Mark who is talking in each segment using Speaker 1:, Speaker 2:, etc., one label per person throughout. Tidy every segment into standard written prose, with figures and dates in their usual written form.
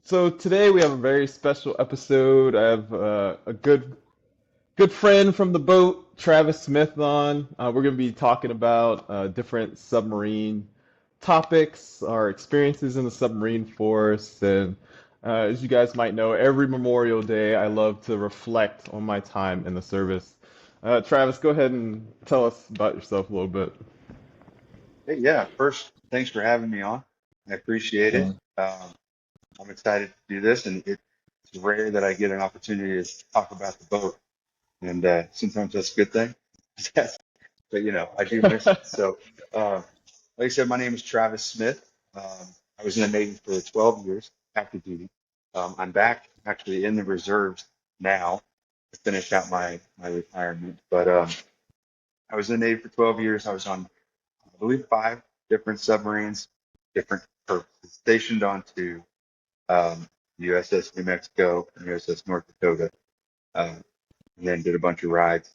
Speaker 1: So today we have a very special episode. I have a good friend from the boat, Travis Smith, on. We're going to be talking about different submarine topics, our experiences in the submarine force, and as you guys might know, every Memorial Day I love to reflect on my time in the service. Travis, go ahead and tell us about yourself a little bit.
Speaker 2: Hey, yeah, first, thanks for having me on. I appreciate it. I'm excited to do this, and it's rare that I get an opportunity to talk about the boat, and sometimes that's a good thing. But I do miss it. So, like I said, my name is Travis Smith. I was in the Navy for 12 years, active duty. I'm back actually in the reserves now to finish out my retirement. But I was in the Navy for 12 years. I was on, I believe, five different submarines, different or stationed onto USS New Mexico and USS North Dakota, um, and then did a bunch of rides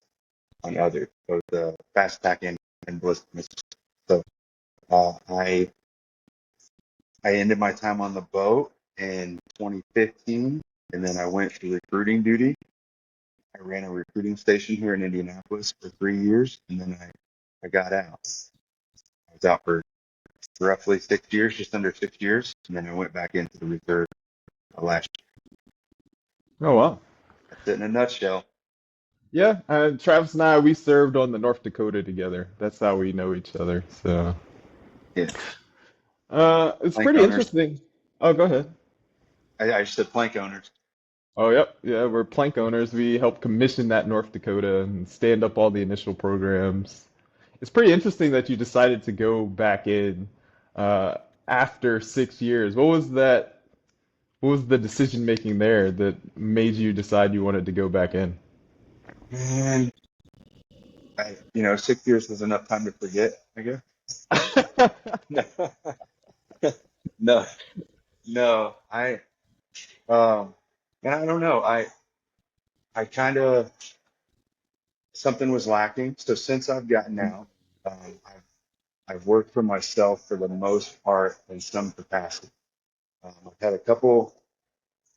Speaker 2: on others, both fast attack and ballistic missiles. So I ended my time on the boat in 2015, and then I went to recruiting duty. I ran a recruiting station here in Indianapolis for 3 years, and then I got out. I was out for roughly 6 years, just under 6 years, and then I went back into the reserve last year.
Speaker 1: Oh, wow.
Speaker 2: That's it in a nutshell.
Speaker 1: Yeah, Travis and I, we served on the North Dakota together. That's how we know each other. So.
Speaker 2: Yeah,
Speaker 1: It's
Speaker 2: plank
Speaker 1: pretty
Speaker 2: owners.
Speaker 1: interesting. Oh, go ahead.
Speaker 2: I just said plank owners.
Speaker 1: Oh, yep. Yeah, we're plank owners. We help commission that North Dakota and stand up all the initial programs. It's pretty interesting that you decided to go back in uh, after 6 years. What was that? What was the decision making there that made you decide you wanted to go back in?
Speaker 2: And 6 years was enough time to forget, I guess. No, no, no. Um, and I don't know. I kind of something was lacking. So since I've gotten out, um, I've I've worked for myself for the most part in some capacity. I've had a couple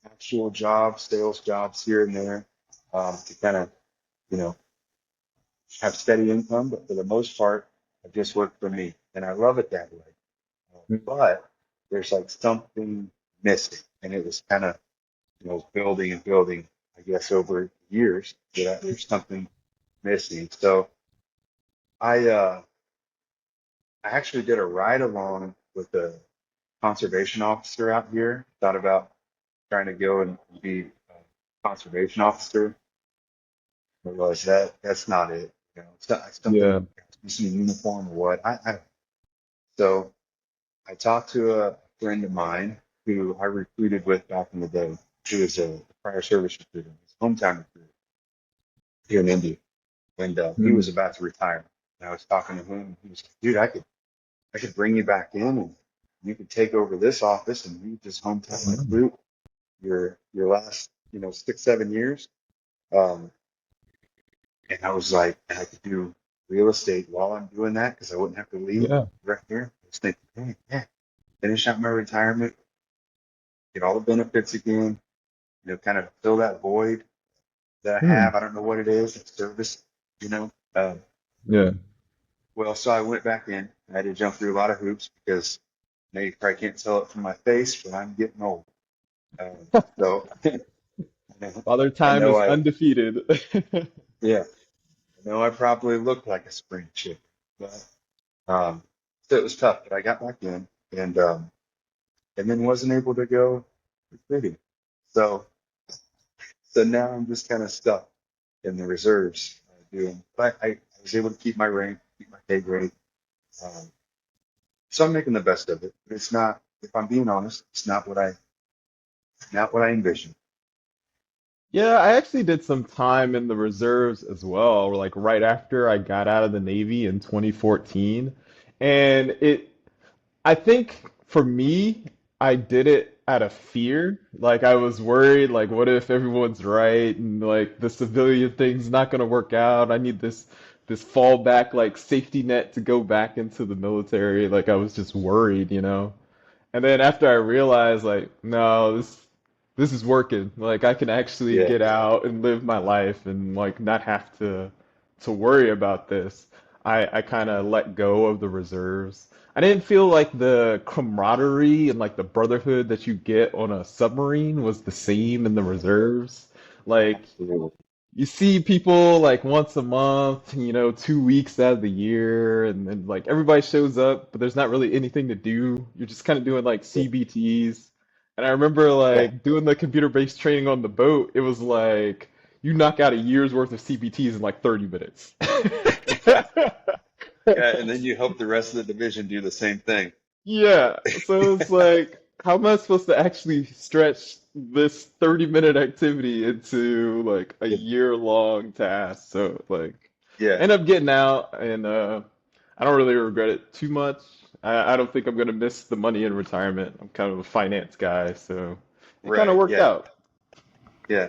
Speaker 2: actual jobs, sales jobs here and there, to kind of you know have steady income, but for the most part, I've just worked for me, and I love it that way. But there's like something missing, and it was kind of building and building, I guess, over years. That there's something missing. So I uh, I actually did a ride along with a conservation officer out here. Thought about trying to go and be a conservation officer. I realized that's not it. It's something
Speaker 1: Yeah.
Speaker 2: it's in uniform or what. So I talked to a friend of mine who I recruited with back in the day. He was a prior service recruiter, his hometown recruiter here in Indy, and he was
Speaker 1: Mm.
Speaker 2: about to retire. And I was talking to him, and he was like, "Dude, I could bring you back in, and you could take over this office, and you just hometown
Speaker 1: Mm.
Speaker 2: recruit your last 6 7 years." Um, and I was like, and I could do real estate while I'm doing that because I wouldn't have to leave
Speaker 1: Yeah.
Speaker 2: right here. I was thinking, hey, yeah, finish out my retirement, get all the benefits again, kind of fill that void that I
Speaker 1: Hmm.
Speaker 2: have. I don't know what it is, it's service, you know.
Speaker 1: Yeah.
Speaker 2: Well, so I went back in. I had to jump through a lot of hoops because now you probably can't tell it from my face, but I'm getting old. So
Speaker 1: Father
Speaker 2: I
Speaker 1: Time
Speaker 2: know
Speaker 1: is
Speaker 2: I,
Speaker 1: undefeated.
Speaker 2: yeah, I know I probably look like a spring chicken, but so it was tough. But I got back in and then wasn't able to go recruiting. So so now I'm just kind of stuck in the reserves doing. But I was able to keep my rank, keep my pay grade. Um, so I'm making the best of it. But it's not, if I'm being honest, it's not what I envisioned.
Speaker 1: Yeah, I actually did some time in the reserves as well, like right after I got out of the Navy in 2014. And I think for me, I did it out of fear. Like I was worried, like what if everyone's right and like the civilian thing's not gonna work out? I need this fallback like safety net to go back into the military. Like I was just worried. And then after I realized, like, no, this is working. Like, I can actually
Speaker 2: Yeah.
Speaker 1: get out and live my life and like not have to worry about this. I kind of let go of the reserves. I didn't feel like the camaraderie and like the brotherhood that you get on a submarine was the same in the reserves. Like,
Speaker 2: Absolutely.
Speaker 1: you see people like once a month, 2 weeks out of the year, and then like everybody shows up, but there's not really anything to do. You're just kind of doing like
Speaker 2: Yeah.
Speaker 1: CBTs. And I remember
Speaker 2: Yeah.
Speaker 1: like doing the computer-based training on the boat. It was like you knock out a year's worth of CBTs in like 30 minutes.
Speaker 2: Yeah. And then you hope the rest of the division do the same thing.
Speaker 1: Yeah, so it's like, how am I supposed to actually stretch this 30-minute activity into like a
Speaker 2: Yeah.
Speaker 1: year-long task? So like,
Speaker 2: Yeah.
Speaker 1: I end up getting out, and I don't really regret it too much. I don't think I'm gonna miss the money in retirement. I'm kind of a finance guy, so it kind of
Speaker 2: Right.
Speaker 1: worked
Speaker 2: Yeah.
Speaker 1: out.
Speaker 2: Yeah.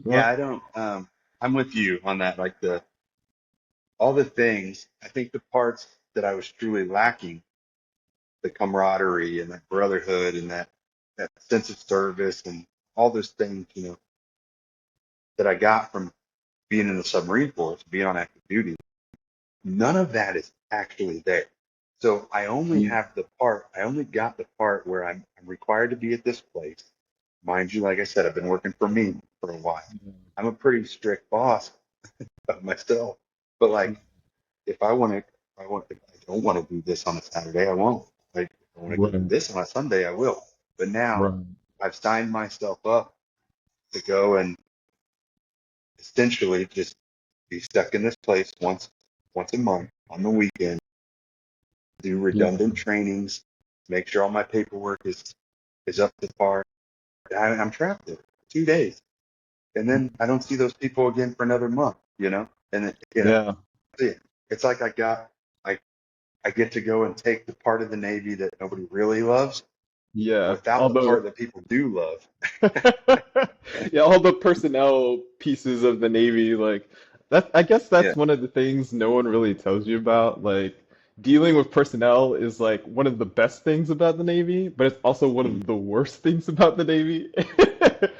Speaker 2: Yeah.
Speaker 1: Well,
Speaker 2: I don't, I'm with you on that. Like all the things, I think the parts that I was truly lacking, the camaraderie and that brotherhood and that sense of service and all those things, that I got from being in the submarine force, being on active duty, none of that is actually there. So I only got the part where I'm required to be at this place. Mind you, like I said, I've been working for me for a while. I'm a pretty strict boss of myself. But like, if I want to, if I don't want to do this on a Saturday, I won't. Like, if I want to go do
Speaker 1: right,
Speaker 2: this on a Sunday, I will. But now
Speaker 1: right,
Speaker 2: I've signed myself up to go and essentially just be stuck in this place once a month on the weekend, do
Speaker 1: yeah,
Speaker 2: redundant trainings, make sure all my paperwork is up to par. I'm trapped there 2 days, and then I don't see those people again for another month. And
Speaker 1: yeah,
Speaker 2: it's like I I get to go and take the part of the Navy that nobody really loves
Speaker 1: yeah.
Speaker 2: without the part that people do love.
Speaker 1: Yeah, all the personnel pieces of the Navy, like that, I guess
Speaker 2: Yeah.
Speaker 1: that's one of the things no one really tells you about. Like dealing with personnel is like one of the best things about the Navy, but it's also one
Speaker 2: Mhm.
Speaker 1: of the worst things about the Navy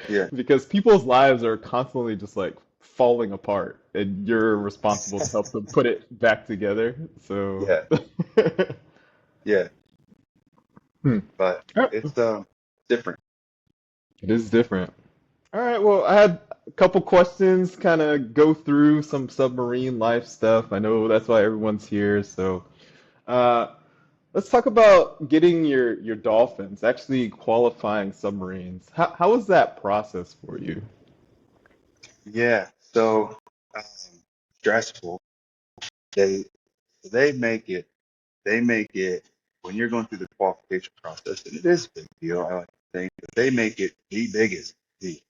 Speaker 2: Yeah.
Speaker 1: because people's lives are constantly just like falling apart, and you're responsible to help them put it back together. So,
Speaker 2: Yeah. Yeah.
Speaker 1: hmm.
Speaker 2: But
Speaker 1: It
Speaker 2: it's different.
Speaker 1: is different. All right, well, I had a couple questions, kind of go through some submarine life stuff. I know that's why everyone's here. So, uh, let's talk about getting your Dolphins, actually qualifying submarines. How was that process for you?
Speaker 2: Yeah. So um, stressful. They they make it they make it when you're going through the qualification process, and it is a big deal. I like to think but they make it the biggest deal.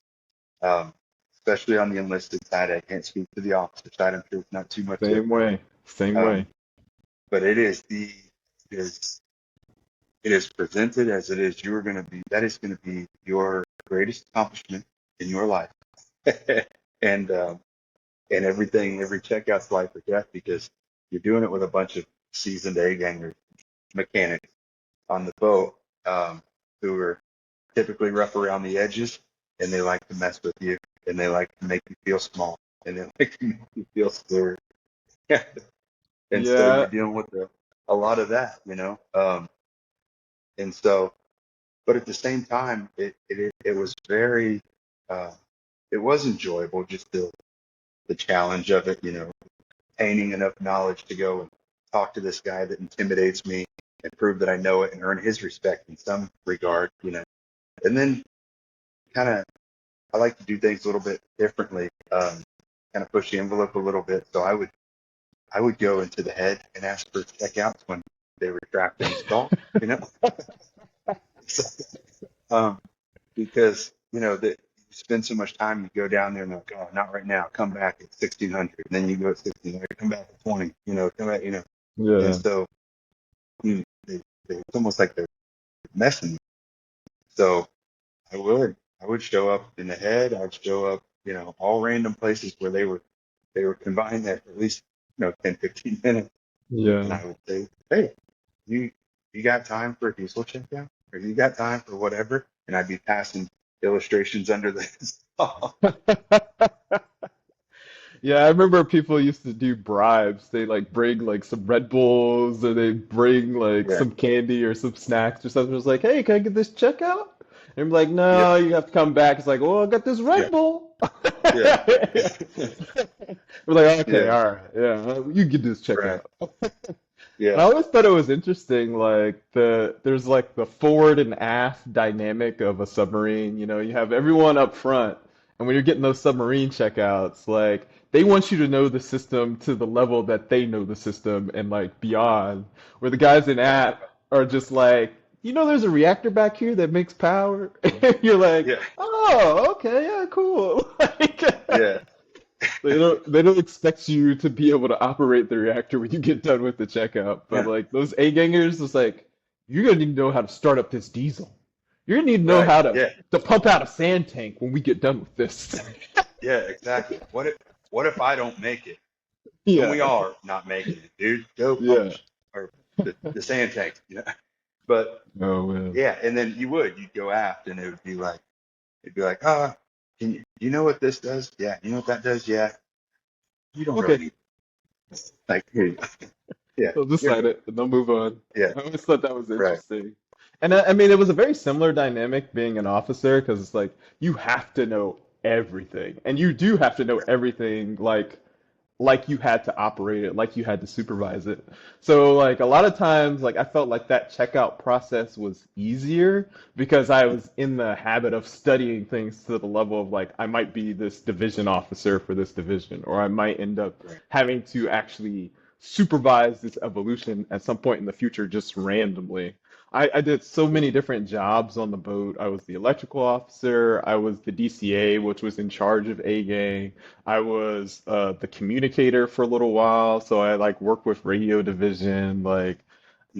Speaker 2: Um, Especially on the enlisted side. I can't speak to the officer side. I'm sure it's not too much
Speaker 1: Same
Speaker 2: different.
Speaker 1: way, same way.
Speaker 2: Um, but it is it is presented as it is you're going to be that is going to be your greatest accomplishment in your life, and every checkout's life or death because you're doing it with a bunch of seasoned A-gangers, mechanics on the boat, who are typically rough around the edges, and they like to mess with you, and they like to make you feel small, and they like to make you feel scared. And so you're
Speaker 1: Yeah,
Speaker 2: dealing with a lot of that, and so, but at the same time, it was very, uh, it was enjoyable, just the challenge of it, gaining enough knowledge to go and talk to this guy that intimidates me and prove that I know it and earn his respect in some regard. And then kind of, I like to do things a little bit differently, kind of push the envelope a little bit. So I would go into the head and ask for checkouts when they were trapped in the stall, you know, so, um, because that you spend so much time, you go down there and they're like, oh, not right now, come back at 1600, and then you go at 1600, come back at 20, come back, and
Speaker 1: yeah,
Speaker 2: so it's almost like they're messing. So I would show up in the head. I'd show up, all random places where they were confined there for at least 10, 15 minutes, and
Speaker 1: yeah,
Speaker 2: I would say, hey, you. you got time for a diesel checkout? Or you got time for whatever? And I'd be passing illustrations under the
Speaker 1: Yeah, I remember people used to do bribes. They like bring like some Red Bulls or they bring like
Speaker 2: Yeah.
Speaker 1: some candy or some snacks or something. It was like, hey, can I get this checkout? And I'm like,
Speaker 2: Yep.
Speaker 1: no, you have to come back. It's like, well, I got this
Speaker 2: Yeah.
Speaker 1: Red Bull.
Speaker 2: Yeah.
Speaker 1: We're like, okay,
Speaker 2: Yeah.
Speaker 1: all right, yeah, you get this
Speaker 2: Right.
Speaker 1: checkout. And I
Speaker 2: Yeah.
Speaker 1: always thought it was interesting, like there's like the forward and aft dynamic of a submarine. You know, you have everyone up front, and when you're getting those submarine checkouts, like they want you to know the system to the level that they know the system and like beyond. Where the guys in
Speaker 2: Yeah.
Speaker 1: aft are just like, you know, there's a reactor back here that makes power. And you're like,
Speaker 2: Yeah.
Speaker 1: oh, okay, yeah, cool. Like,
Speaker 2: Yeah.
Speaker 1: they don't expect you to be able to operate the reactor when you get done with the checkout. But
Speaker 2: Yeah.
Speaker 1: like those A-gangers, it's like you're gonna need to know how to start up this diesel. You're gonna need to know
Speaker 2: Right.
Speaker 1: how
Speaker 2: Yeah.
Speaker 1: to pump out a sand tank when we get done with this.
Speaker 2: Yeah. Exactly. What if I don't make it? And we
Speaker 1: Yeah,
Speaker 2: are not making it, dude. Go
Speaker 1: yeah.
Speaker 2: punch or the sand tank, But
Speaker 1: Oh man.
Speaker 2: yeah, and then you'd go aft and it'd be like, you know what this does? Yeah. You know what that does? Yeah. You don't really
Speaker 1: Okay,
Speaker 2: need like here you go. Yeah,
Speaker 1: they'll
Speaker 2: you're
Speaker 1: decide
Speaker 2: good.
Speaker 1: it and they'll move on.
Speaker 2: Yeah.
Speaker 1: I always thought that was
Speaker 2: Right.
Speaker 1: interesting. And I mean, it was a very similar dynamic being an officer because it's like you have to know everything, and you do have to know
Speaker 2: Right.
Speaker 1: everything like you had to operate it, like you had to supervise it. So like a lot of times, like I felt like that checkout process was easier because I was in the habit of studying things to the level of like I might be this division officer for this division, or I might end up
Speaker 2: Right.
Speaker 1: having to actually supervise this evolution at some point in the future just randomly. I did so many different jobs on the boat. I was the electrical officer, I was the DCA, which was in charge of A gang. I was the communicator for a little while, so I like worked with radio division. Like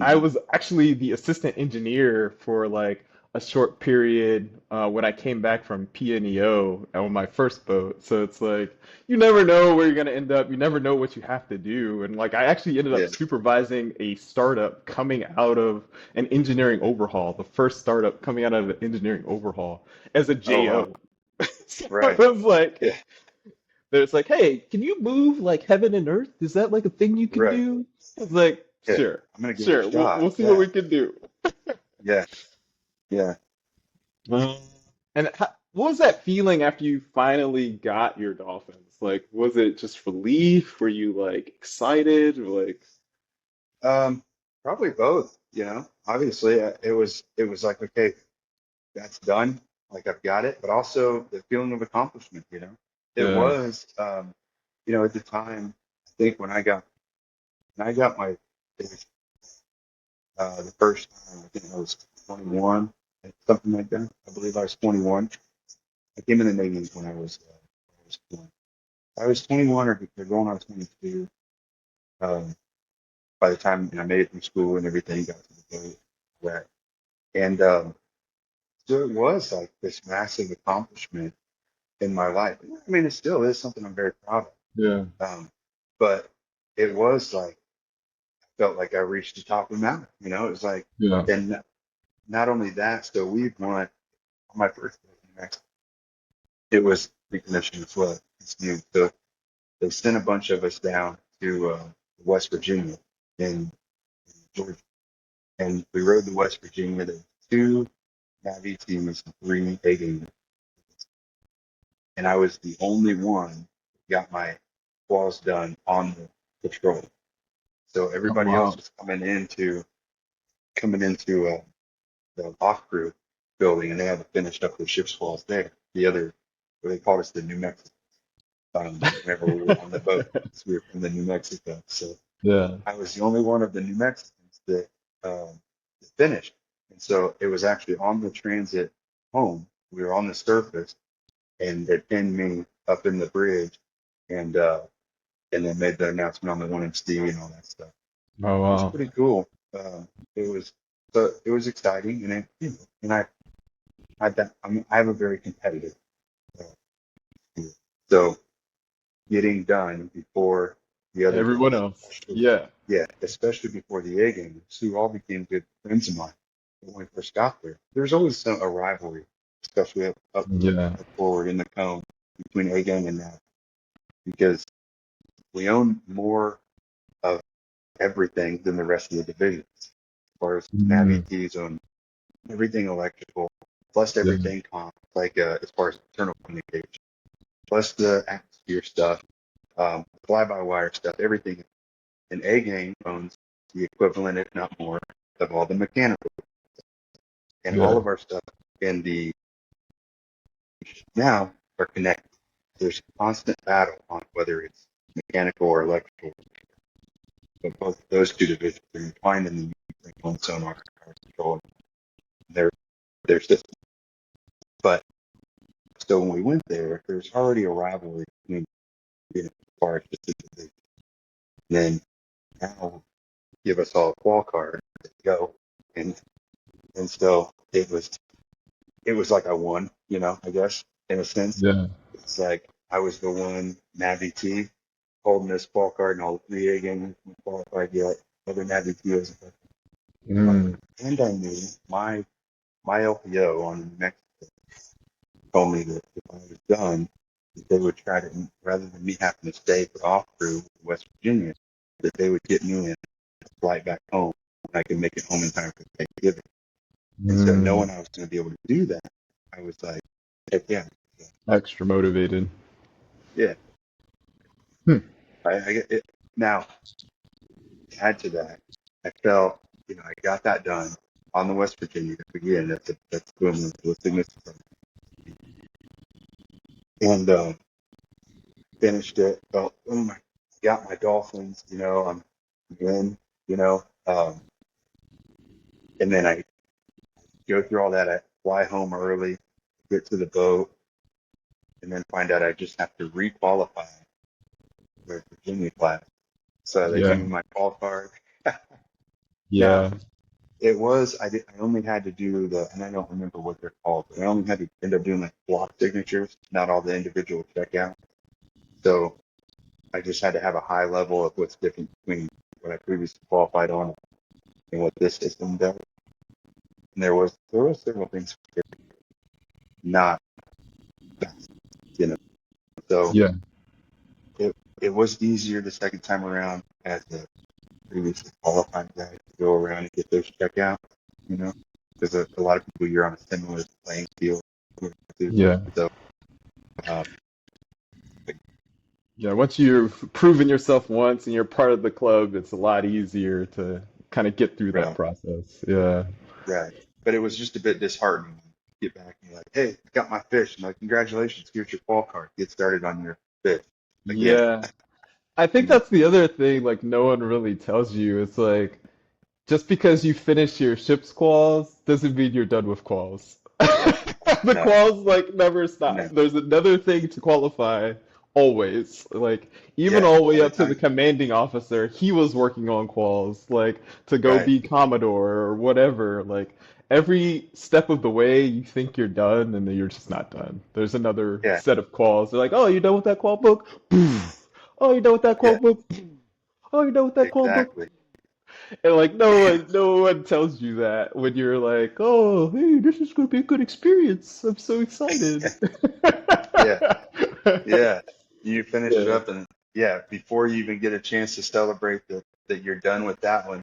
Speaker 1: I
Speaker 2: Hmm.
Speaker 1: was actually the assistant engineer for like a short period when I came back from PNEO on my first boat. So it's like you never know where you're gonna end up. You never know what you have to do. And like I actually ended up
Speaker 2: Yeah.
Speaker 1: supervising a startup coming out of an engineering overhaul, the first startup coming out of an engineering overhaul as a
Speaker 2: Oh wow.
Speaker 1: JO. So it
Speaker 2: Right.
Speaker 1: was like
Speaker 2: Yeah.
Speaker 1: there's like, hey, can you move like heaven and earth? Is that like a thing you can
Speaker 2: Right.
Speaker 1: do? It's like,
Speaker 2: Yeah.
Speaker 1: sure,
Speaker 2: I'm gonna give it a
Speaker 1: sure. We'll
Speaker 2: shot.
Speaker 1: see what
Speaker 2: Yeah.
Speaker 1: we can do.
Speaker 2: Yeah. Yeah.
Speaker 1: Um, And what was that feeling after you finally got your dolphins? Like, was it just relief? Were you like excited or like,
Speaker 2: Um, Probably both, Obviously, it was like, okay, that's done. Like I've got it, but also the feeling of accomplishment. It
Speaker 1: yeah,
Speaker 2: was, at the time, I think when I got my, it was, the first time, I think I was 21, something like that. I believe I was 21. I came in the Navy when I was 20. I was 21 or going on 22. Um, by the time I made it through school and everything, got to the boat, where, and so it was like this massive accomplishment in my life. I mean, it still is something I'm very proud
Speaker 1: yeah,
Speaker 2: of. But it was like I felt like I reached the top of the mountain. It was like,
Speaker 1: yeah.
Speaker 2: and not only that, so we won on my first day in New Mexico. It was recognition as well. It's new. So they sent a bunch of us down to West Virginia in Georgia, and we rode the West Virginia. There were two Navy teams, three A-game, and I was the only one who got my walls done on the patrol. So
Speaker 1: Oh
Speaker 2: everybody else
Speaker 1: wow.
Speaker 2: was coming into the lock crew building, and they had to finish up their ship's walls there. The other, what they called us, the New Mexico. Whenever we were on the boat, 'cause we were from the New Mexico. So
Speaker 1: Yeah.
Speaker 2: I was the only one of the New Mexicans that finished, and so it was actually on the transit home. We were on the surface, and they pinned me up in the bridge, and and then made the announcement on the 1MC and all that stuff.
Speaker 1: Oh
Speaker 2: It was
Speaker 1: wow.
Speaker 2: pretty cool. It was so it was exciting, and I had that. I have a very competitive uh, spirit. So getting done before the other
Speaker 1: Everyone
Speaker 2: guys,
Speaker 1: else.
Speaker 2: especially,
Speaker 1: Yeah.
Speaker 2: yeah, especially before the A games, who all became good friends of mine when we first got there. There's always a rivalry, especially
Speaker 1: Yeah.
Speaker 2: up forward in the cone between A gang and Nav, because we own more of everything than the rest of the divisions. As far as Nav
Speaker 1: Mm,
Speaker 2: ETs own everything electrical, plus
Speaker 1: yeah.
Speaker 2: everything comp, like as far as internal communication, plus the atmosphere stuff, fly-by-wire stuff, everything. An A gang owns the equivalent, if not more, of all the mechanical and all
Speaker 1: Yeah.
Speaker 2: of our stuff in the now are connected. There's constant battle on whether it's mechanical or electrical, but both of those two divisions are entwined in the one sonar power control their their system. But so when we went there, there's already a rivalry between as far as just the division. Then now give us all a qual card to go, and so it was like I won, I guess in a sense.
Speaker 1: Yeah.
Speaker 2: It's like I was the one Navi T holding this qual card and all the 3A games qualified yet. Other Navi T was,
Speaker 1: Mm,
Speaker 2: and I knew my LPO on New Mexico told me that if I was done, that they would try to, rather than me having to stay for off crew in West Virginia, that they would get me in a flight back home and I could make it home in time for Thanksgiving. And so
Speaker 1: mm,
Speaker 2: knowing I was going to be able to do that, I was like, heck yeah.
Speaker 1: extra motivated.
Speaker 2: Yeah.
Speaker 1: Hmm.
Speaker 2: I get it. Now, add to that, I felt, I got that done on the West Virginia. Again, that's equivalent to a signature. And finished it. Felt, oh my, got my Dolphins, I'm in, you know. And then I go through all that. I fly home early, get to the boat, and then find out I just have to requalify for Virginia class. So they
Speaker 1: Yeah.
Speaker 2: give me my call card. Now,
Speaker 1: Yeah.
Speaker 2: I only had to do and I don't remember what they're called, but I only had to end up doing like block signatures, not all the individual checkout. So I just had to have a high level of what's different between what I previously qualified on and what this system does. And there was several things not fast, you know. So
Speaker 1: Yeah.
Speaker 2: it was easier the second time around as a previously qualified guy to go around and get those checkouts, you know, because a lot of people you're on a similar playing field to.
Speaker 1: Yeah.
Speaker 2: So um,
Speaker 1: Yeah. Once you've proven yourself once and you're part of the club, it's a lot easier to kind of get through that
Speaker 2: right,
Speaker 1: process. Yeah.
Speaker 2: right. But it was just a bit disheartening to get back and you're like, hey, I got my fish. I'm like, congratulations, here's your call card. Get started on your fish again.
Speaker 1: Yeah. I think
Speaker 2: You know,
Speaker 1: that's the other thing, like no one really tells you. It's like just because you finish your ship's quals doesn't mean you're done with quals. The
Speaker 2: no,
Speaker 1: quals like never stop.
Speaker 2: no,
Speaker 1: There's another thing to qualify always. Like even
Speaker 2: yeah.
Speaker 1: all the way
Speaker 2: By the
Speaker 1: up to the
Speaker 2: time,
Speaker 1: commanding officer, he was working on quals, like to go
Speaker 2: right,
Speaker 1: be Commodore or whatever. Like every step of the way you think you're done and then you're just not done. There's another
Speaker 2: yeah,
Speaker 1: set of quals. They're like, oh, you done with that qual book? Poof. Oh, you done with that qual
Speaker 2: yeah,
Speaker 1: book? Oh, you done with that qual book?
Speaker 2: exactly.
Speaker 1: And like no one tells you that when you're like, oh, hey, this is gonna be a good experience. I'm so excited.
Speaker 2: Yeah, yeah. You finish it
Speaker 1: Yeah,
Speaker 2: up and yeah, before you even get a chance to celebrate that you're done with that one,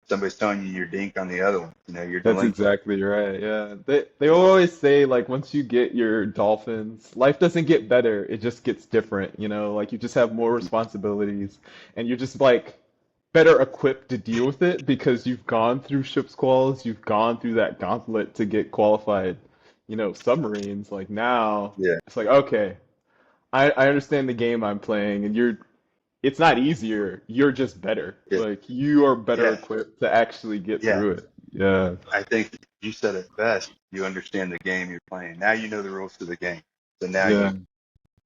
Speaker 2: somebody's telling you you're dink on the other one. You're
Speaker 1: that's
Speaker 2: delinquent.
Speaker 1: exactly right. Yeah, they always say like once you get your dolphins, life doesn't get better. It just gets different. Like you just have more responsibilities, and you're just like better equipped to deal with it because you've gone through ship's quals, you've gone through that gauntlet to get qualified. Submarines. Like now,
Speaker 2: Yeah,
Speaker 1: it's like okay, I understand the game I'm playing, and it's not easier. You're just better.
Speaker 2: yeah,
Speaker 1: Like you are better
Speaker 2: yeah,
Speaker 1: equipped to actually get
Speaker 2: yeah.
Speaker 1: through it. Yeah.
Speaker 2: I think you said it best. You understand the game you're playing. Now you know the rules to the game. So now
Speaker 1: Yeah.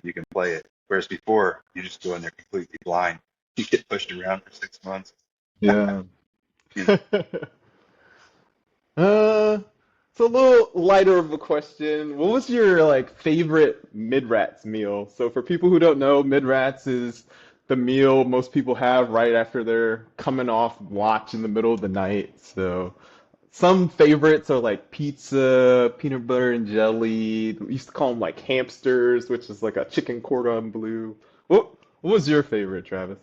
Speaker 2: you can play it. Whereas before, you just go in there completely blind. You get pushed around for 6 months.
Speaker 1: Yeah.
Speaker 2: You know,
Speaker 1: It's a little lighter of a question. What was your like favorite Midrats meal? So for people who don't know, Midrats is the meal most people have right after they're coming off watch in the middle of the night. So some favorites are like pizza, peanut butter and jelly. We used to call them like hamsters, which is like a chicken cordon bleu. What was your favorite, Travis?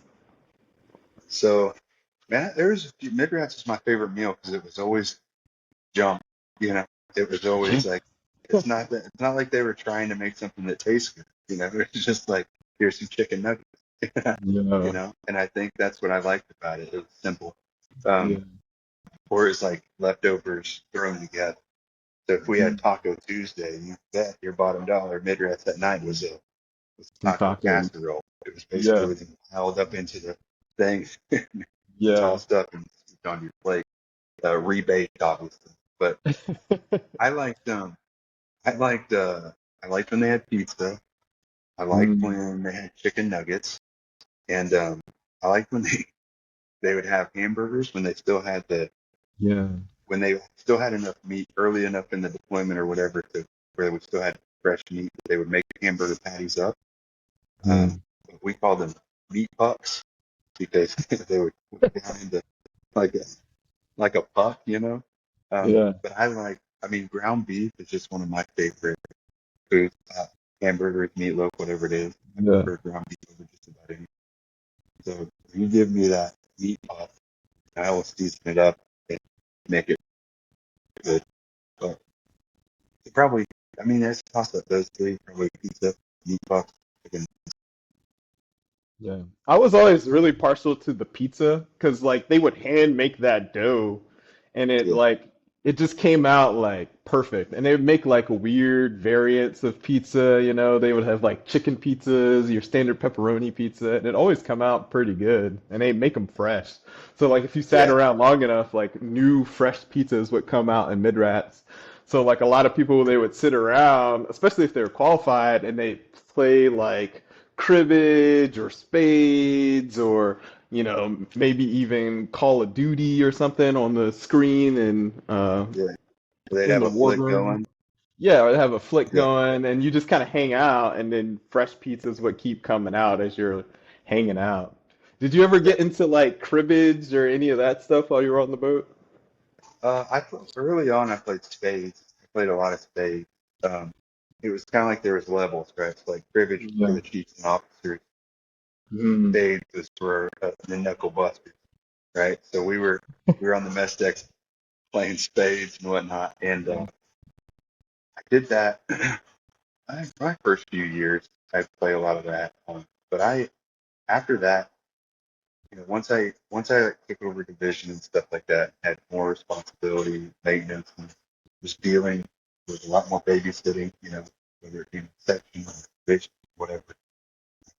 Speaker 2: So, man, there's a few, Midrats is my favorite meal because it was always junk. You know, it was always like it's not like they were trying to make something that tastes good. You know, it's just like here's some chicken nuggets. You
Speaker 1: Yeah,
Speaker 2: know, and I think that's what I liked about it. It was simple.
Speaker 1: yeah,
Speaker 2: Um, or it's like leftovers thrown together. So if we had
Speaker 1: mm,
Speaker 2: Taco Tuesday, you bet your bottom dollar Midrats that night was a
Speaker 1: some
Speaker 2: taco
Speaker 1: tacos.
Speaker 2: casserole. It was basically
Speaker 1: Yeah,
Speaker 2: everything piled up into the thing,
Speaker 1: yeah.
Speaker 2: tossed up and scooped on your plate. Rebaked, obviously. But I liked I liked I liked when they had pizza. I liked
Speaker 1: Mm,
Speaker 2: when they had chicken nuggets, and I liked when they would have hamburgers when they still had
Speaker 1: yeah.
Speaker 2: when they still had enough meat early enough in the deployment or whatever to where we still had fresh meat. They would make hamburger patties up. Um,
Speaker 1: Mm,
Speaker 2: we called them meat pucks because they would put it down into like a like a puck, you know.
Speaker 1: yeah,
Speaker 2: But I mean, ground beef is just one of my favorite foods. Hamburgers, meatloaf, whatever it is. I
Speaker 1: yeah.
Speaker 2: prefer ground beef over just about anything. So if you give me that meat puck, I will season it up and make it good. But probably, I mean, it's a toss up those three. Probably pizza, meat puck, chicken.
Speaker 1: Yeah. I was always really partial to the pizza because like they would hand make that dough and
Speaker 2: Yeah,
Speaker 1: it just came out like perfect. And they would make like weird variants of pizza, you know, they would have like chicken pizzas, your standard pepperoni pizza, and it always come out pretty good. And they make them fresh. So like if you sat
Speaker 2: yeah,
Speaker 1: around long enough, like new fresh pizzas would come out in mid-rats. So like a lot of people they would sit around, especially if they were qualified and they play like cribbage or spades or maybe even Call of Duty or something on the screen and
Speaker 2: yeah. They'd
Speaker 1: in
Speaker 2: have
Speaker 1: the
Speaker 2: a
Speaker 1: war
Speaker 2: flick
Speaker 1: room.
Speaker 2: going.
Speaker 1: Yeah, or have a flick
Speaker 2: Yeah,
Speaker 1: going and you just kind of hang out and then fresh pizzas would keep coming out as you're hanging out. Did you ever
Speaker 2: yeah.
Speaker 1: get into like cribbage or any of that stuff while you were on the boat?
Speaker 2: Early on. I played spades. I played a lot of spades. Um, it was kind of like there was levels, right? So like cribbage for
Speaker 1: Yeah.
Speaker 2: the chiefs and officers,
Speaker 1: Mm.
Speaker 2: spades was for the knuckle busters, right? So we were on the mess decks playing spades and whatnot, and I did that. My first few years, I play a lot of that. But I after that, once I like, took over division and stuff like that, had more responsibility, maintenance, and was dealing with a lot more babysitting. Whether it be section or division, whatever.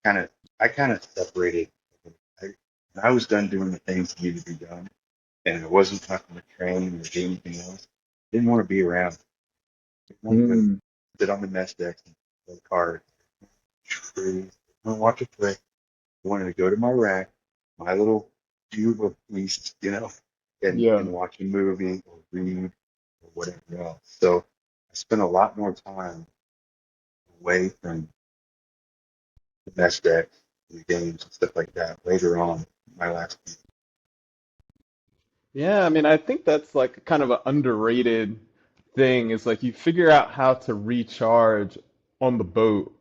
Speaker 2: Kind of, I kind of separated. I, when I was done doing the things that needed to be done, and I wasn't talking to train or do anything else. Didn't want to be around. Didn't want to
Speaker 1: Mm.
Speaker 2: sit on the mess decks and play cards, trees, and watch a flick. I wanted to go to my rack, my little cube of peace, and
Speaker 1: Yeah.
Speaker 2: watch a movie or read or whatever else. So I spent a lot more time away from the mess decks, the games and stuff like that later on in my last year.
Speaker 1: Yeah, I mean, I think that's like kind of an underrated thing is like you figure out how to recharge on the boat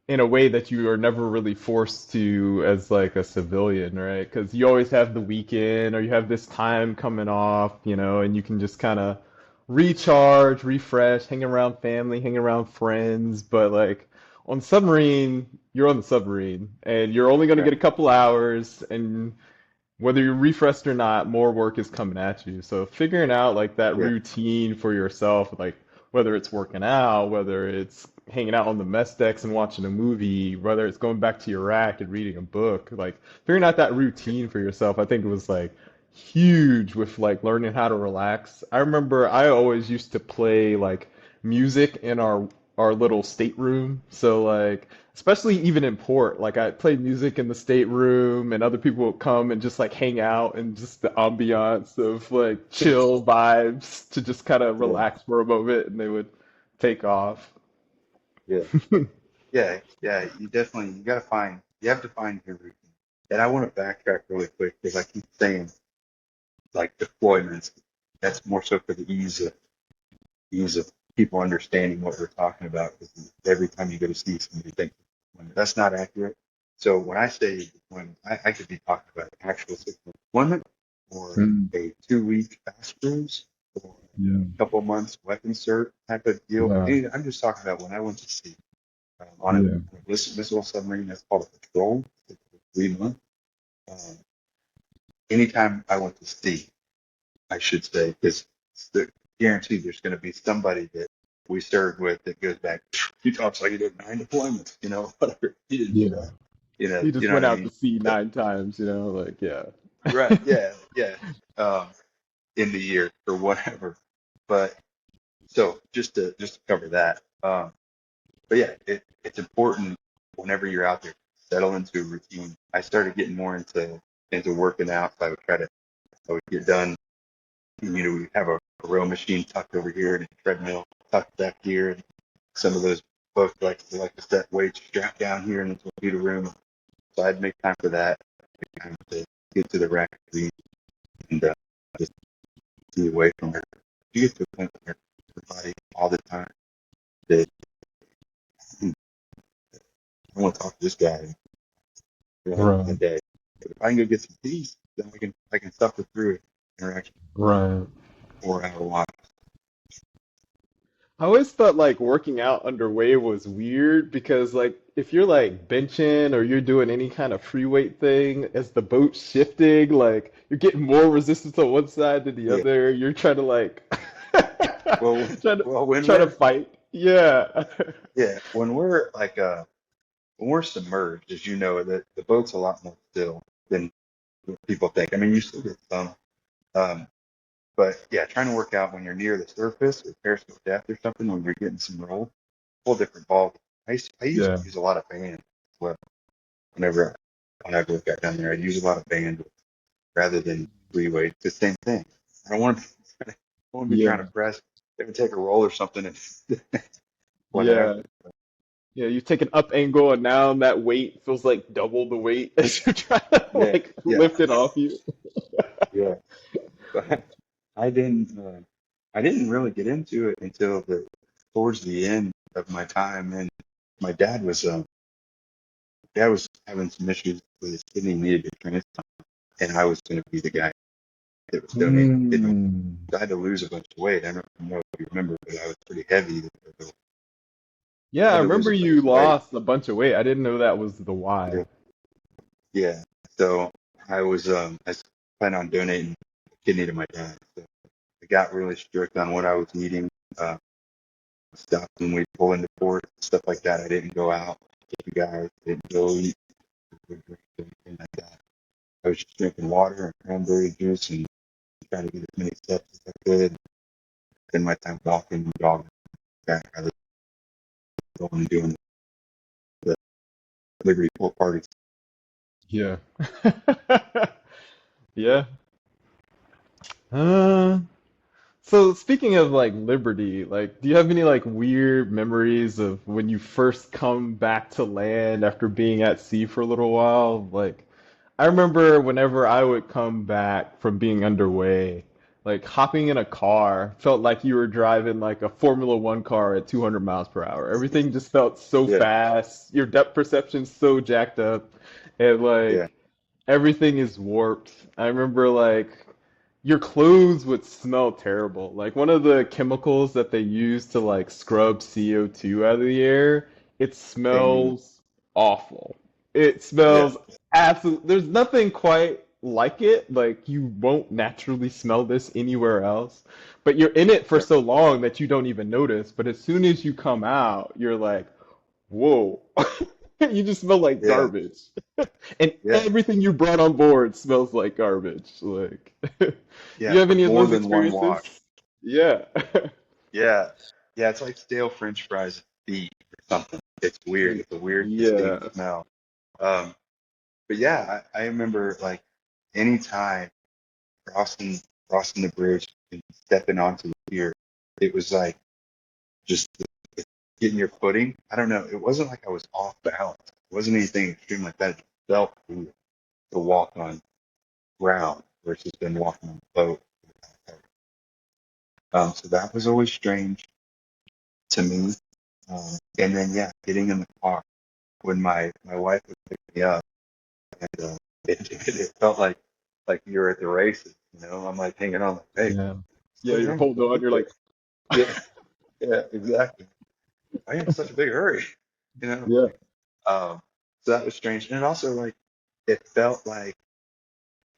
Speaker 1: in a way that you are never really forced to as like a civilian, right? Because you always have the weekend or you have this time coming off, and you can just kind of recharge, refresh, hang around family, hang around friends. But like on submarine, you're on the submarine and you're only going to
Speaker 2: Right.
Speaker 1: get a couple hours and whether you're refreshed or not, more work is coming at you. So figuring out like that
Speaker 2: Yeah.
Speaker 1: routine for yourself, like whether it's working out, whether it's hanging out on the mess decks and watching a movie, whether it's going back to your rack and reading a book, like figuring out that routine for yourself, I think it was like huge with like learning how to relax. I remember I always used to play like music in our little stateroom. So like especially even in port, like I played music in the stateroom and other people would come and just like hang out and just the ambiance of like chill vibes to just kind of
Speaker 2: Yeah.
Speaker 1: relax for a moment and they would take off.
Speaker 2: Yeah. Yeah. Yeah. You have to find your routine. And I want to backtrack really quick because I keep saying like deployments. That's more so for the ease of people understanding what we're talking about. Because every time you go to see somebody, think that's not accurate. So when I say deployment, I could be talking about actual deployment or
Speaker 1: Mm,
Speaker 2: a 2 week fast cruise or
Speaker 1: yeah.
Speaker 2: a couple months weapon cert type of deal.
Speaker 1: Wow.
Speaker 2: And I'm just talking about when I went to sea on a
Speaker 1: Yeah.
Speaker 2: missile submarine that's called a patrol, it's 3 months. Um, anytime I went to sea, I should say, because guaranteed there's going to be somebody that we served with that goes back. He talks like he did 9 deployments, whatever. He didn't do
Speaker 1: Yeah.
Speaker 2: that.
Speaker 1: He
Speaker 2: You
Speaker 1: just
Speaker 2: know what
Speaker 1: went
Speaker 2: I
Speaker 1: out to
Speaker 2: mean?
Speaker 1: sea
Speaker 2: So,
Speaker 1: 9 times, like, yeah.
Speaker 2: right, yeah, yeah. Um, in the year or whatever. But so just to cover that. But yeah, it's important whenever you're out there, settle into a routine. I started getting more into working out. So I would get done. We have a row machine tucked over here and a treadmill tucked back here. And some of those folks like to set weights strapped down here in the computer room. So I'd make time for that, make time to get to the rack and just be away from her. You get to a point where everybody all the time that I want to talk to this guy for the rest of my
Speaker 1: Right.
Speaker 2: day. But if I can go get some peace, then I can suffer through it. Interaction
Speaker 1: Right.
Speaker 2: 4 hour walk.
Speaker 1: I always thought like working out underway was weird because like if you're like benching or you're doing any kind of free weight thing, as the boat's shifting, like you're getting more resistance on one side than the
Speaker 2: Yeah.
Speaker 1: other. You're trying to like
Speaker 2: Well,
Speaker 1: trying to
Speaker 2: well, when
Speaker 1: try to
Speaker 2: we're
Speaker 1: fight. Yeah.
Speaker 2: yeah, when we're submerged, as you know, the boat's a lot more still than what people think. I mean, you still get some, um, but yeah, trying to work out when you're near the surface or periscope depth or something when you're getting some roll, whole different ball. I used
Speaker 1: Yeah.
Speaker 2: to use a lot of band as well. Whenever I got down there, I'd use a lot of band rather than free weight. It's the same thing. I don't want to. I don't want to be trying to
Speaker 1: Yeah.
Speaker 2: press. If I take a roll or something, and whatever.
Speaker 1: Yeah. Yeah, you take an up angle and now that weight feels like double the weight as you're trying to
Speaker 2: Yeah,
Speaker 1: like
Speaker 2: yeah,
Speaker 1: lift it off you.
Speaker 2: yeah. But I didn't. I didn't really get into it until towards the end of my time, and my dad was having some issues with his kidney, needed to transplant, and I was going to be the guy that was donating kidney.
Speaker 1: Mm.
Speaker 2: So I had to lose a bunch of weight. I don't know if you remember, but I was pretty heavy.
Speaker 1: Yeah,
Speaker 2: I
Speaker 1: I
Speaker 2: had to lose
Speaker 1: remember
Speaker 2: a bunch
Speaker 1: you
Speaker 2: of weight.
Speaker 1: lost a bunch of weight. I didn't know that was the why.
Speaker 2: Yeah. Yeah. So I was planning on donating a kidney to my dad. So I got really strict on what I was eating, uh, stuff when we pull into port, stuff like that. I didn't go out with you guys, didn't go eat, didn't drink anything like that. I was just drinking water and cranberry juice and trying to get as many steps as I could. Spend my time walking and jogging back rather than going and doing the Liberty Pool parties.
Speaker 1: Yeah. Yeah. Uh, so speaking of like Liberty, like, do you have any like weird memories of when you first come back to land after being at sea for a little while? Like, I remember whenever I would come back from being underway, like hopping in a car felt like you were driving like a Formula One car at 200 miles per hour. Everything just felt so
Speaker 2: Yeah,
Speaker 1: fast. Your depth perception's so jacked up, and
Speaker 2: yeah,
Speaker 1: like everything is warped. I remember like your clothes would smell terrible. Like one of the chemicals that they use to like scrub CO2 out of the air, it
Speaker 2: pain.
Speaker 1: smells awful. It
Speaker 2: Yeah,
Speaker 1: smells absolute. There's nothing quite like it. Like you won't naturally smell this anywhere else. But you're in it for
Speaker 2: right.
Speaker 1: so long that you don't even notice. But as soon as you come out, you're like, whoa. You just smell like
Speaker 2: Yeah,
Speaker 1: garbage. And
Speaker 2: yeah,
Speaker 1: everything you brought on board smells like garbage. Like, do
Speaker 2: yeah.
Speaker 1: you have
Speaker 2: For
Speaker 1: any of
Speaker 2: more
Speaker 1: those
Speaker 2: than one
Speaker 1: experiences?
Speaker 2: walk.
Speaker 1: Yeah.
Speaker 2: Yeah, yeah. It's like stale French fries at feet or something. It's weird. It's a weird, distinct
Speaker 1: Yeah.
Speaker 2: smell. Um, but yeah, I remember like any time crossing crossing the bridge and stepping onto the pier, it was like just getting your footing. I don't know. It wasn't like I was off balance. It wasn't anything extreme like that. It felt weird. to walk on ground versus been walking on a boat. So that was always strange to me. And then, yeah, getting in the car when my wife would pick me up, and it felt like you were at the races. I'm like hanging on, like, hey,
Speaker 1: Yeah. Yeah,
Speaker 2: slow
Speaker 1: you're
Speaker 2: down,
Speaker 1: holding
Speaker 2: we'll
Speaker 1: on,
Speaker 2: get
Speaker 1: you're
Speaker 2: there.
Speaker 1: like,
Speaker 2: Yeah, yeah, exactly. I am in such a big hurry, you know.
Speaker 1: yeah.
Speaker 2: Um, so that was strange, and also like it felt like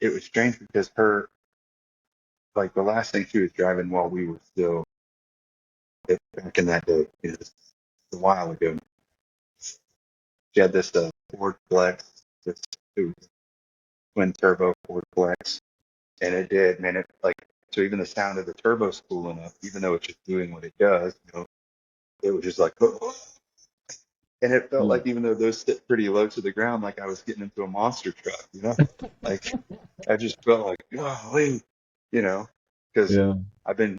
Speaker 2: it was strange because her like the last thing she was driving while we were still back in that day, this is a while ago. She had this Ford Flex, this it was twin turbo Ford Flex, and it did, man. It like so even the sound of the turbo's cool enough, even though it's just doing what it does, it was just like, and it felt
Speaker 1: Yeah.
Speaker 2: like even though those sit pretty low to the ground, like I was getting into a monster truck. Like I just felt like, golly, you know, because
Speaker 1: Yeah.
Speaker 2: I've been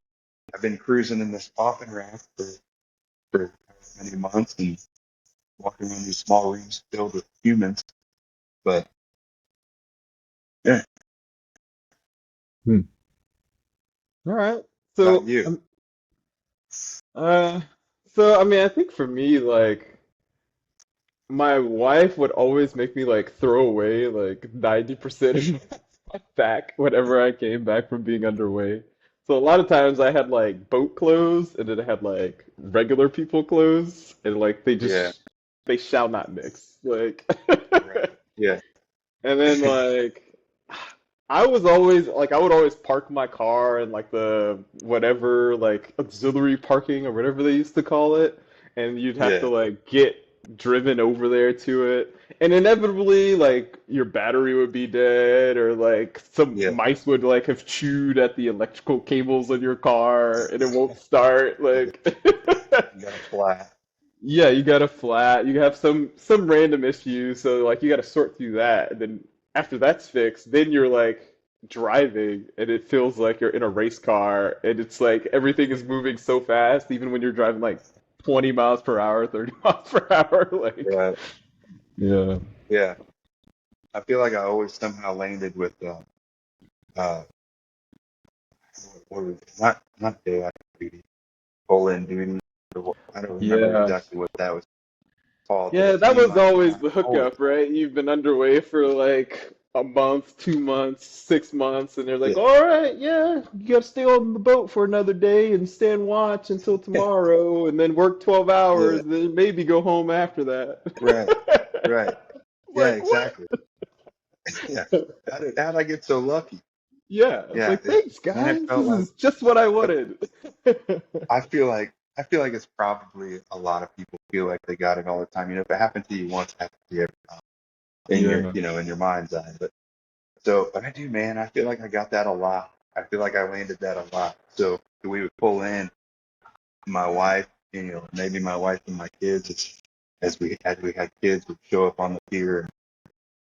Speaker 2: I've been cruising in this coffin rack for many months and walking around these small rooms filled with humans. But yeah,
Speaker 1: Hmm. All right.
Speaker 2: about
Speaker 1: So,
Speaker 2: you.
Speaker 1: uh, so I mean, I think for me, like, my wife would always make me like throw away like 90% of my back whenever I came back from being underway. So a lot of times I had like boat clothes and then I had like regular people clothes and like
Speaker 2: Yeah,
Speaker 1: they shall not mix. Like
Speaker 2: right. Yeah,
Speaker 1: and then like I was always like I would always park my car in like the whatever like auxiliary parking or whatever they used to call it, and you'd have to
Speaker 2: yeah,
Speaker 1: like get driven over there to it, and inevitably like your battery would be dead or like some
Speaker 2: yeah,
Speaker 1: mice would like have chewed at the electrical cables in your car and it won't start
Speaker 2: yeah.
Speaker 1: like
Speaker 2: You got a flat.
Speaker 1: yeah, you got a flat, you have some random issues, so like you got to sort through that, and then after that's fixed, then you're like driving, and it feels like you're in a race car, and it's like everything is moving so fast, even when you're driving like 20 miles per hour, 30 miles per hour, like
Speaker 2: Right.
Speaker 1: yeah,
Speaker 2: Yeah. I feel like I always somehow landed with uh what was it? Not daylight duty, pull in duty. I don't remember
Speaker 1: yeah.
Speaker 2: exactly what that was called, but
Speaker 1: Yeah,
Speaker 2: it
Speaker 1: that
Speaker 2: seemed
Speaker 1: was
Speaker 2: like
Speaker 1: always
Speaker 2: I
Speaker 1: the
Speaker 2: always
Speaker 1: hookup, right? You've been underway for like a month, 2 months, 6 months, and they're like,
Speaker 2: yeah.
Speaker 1: all right, yeah, you gotta stay on the boat for another day and stand watch until tomorrow, and then work 12
Speaker 2: Yeah.
Speaker 1: hours, then maybe go home after
Speaker 2: Right.
Speaker 1: that.
Speaker 2: Right. Yeah,
Speaker 1: Like, what?
Speaker 2: exactly. Yeah. How'd I get so lucky?
Speaker 1: Yeah, it's
Speaker 2: Yeah,
Speaker 1: like, thanks,
Speaker 2: and it
Speaker 1: guys.
Speaker 2: felt
Speaker 1: This
Speaker 2: like
Speaker 1: is just what I wanted.
Speaker 2: I feel like it's probably a lot of people feel like they got it all the time. If it happened to you once, it happened to you every time in your
Speaker 1: Yeah,
Speaker 2: in your mind's eye. But I do, man. I feel like I got that a lot. I feel like I landed that a lot. So we would pull in my wife, maybe my wife and my kids, as we had kids, would show up on the pier.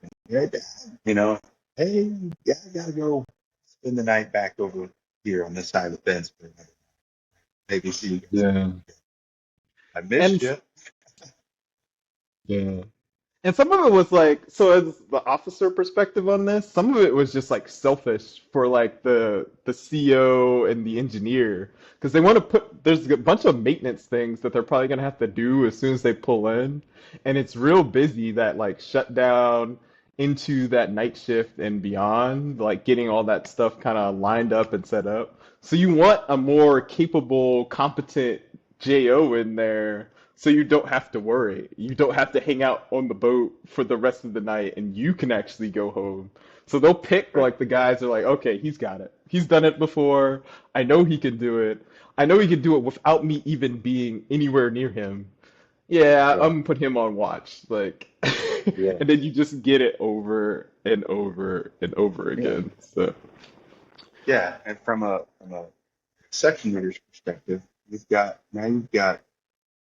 Speaker 2: And, hey, Dad, hey, yeah, I gotta go spend the night back over here on this side of the fence for a minute. Maybe see you guys.
Speaker 1: yeah.
Speaker 2: I missed
Speaker 1: And
Speaker 2: you.
Speaker 1: yeah. And some of it was like, so as the officer perspective on this, some of it was just like selfish for like the CEO and the engineer because they want to there's a bunch of maintenance things that they're probably gonna have to do as soon as they pull in, and it's real busy that like shutdown into that night shift and beyond, like getting all that stuff kind of lined up and set up. So you want a more capable, competent JO in there so you don't have to worry. You don't have to hang out on the boat for the rest of the night and you can actually go home. So they'll pick
Speaker 2: Right,
Speaker 1: like the guys who are like, okay, he's got it. He's done it before. I know he can do it. I know he can do it without me even being anywhere near him. Yeah, I'm
Speaker 2: right.
Speaker 1: gonna put him on watch. Like,
Speaker 2: Yeah,
Speaker 1: and then you just get it over and over and over
Speaker 2: yeah,
Speaker 1: again. So,
Speaker 2: yeah. And from a section leader's perspective, you've got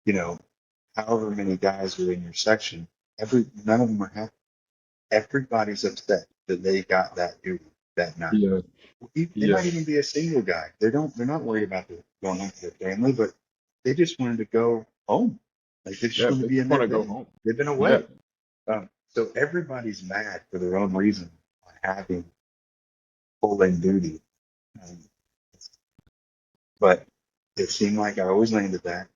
Speaker 2: you know however many guys are in your section. None of them are happy. Everybody's upset that they got that duty that night.
Speaker 1: yeah,
Speaker 2: They might
Speaker 1: yeah,
Speaker 2: even be a single guy. They're not worried about going home to their family, but they just wanted to go home. Like they just
Speaker 1: yeah,
Speaker 2: wanted to
Speaker 1: they
Speaker 2: be
Speaker 1: just
Speaker 2: in
Speaker 1: want
Speaker 2: their
Speaker 1: to go
Speaker 2: bed.
Speaker 1: home.
Speaker 2: They've been
Speaker 1: Yeah,
Speaker 2: away. So everybody's mad for their own reason on having full in duty. Um, but it seemed like I always landed that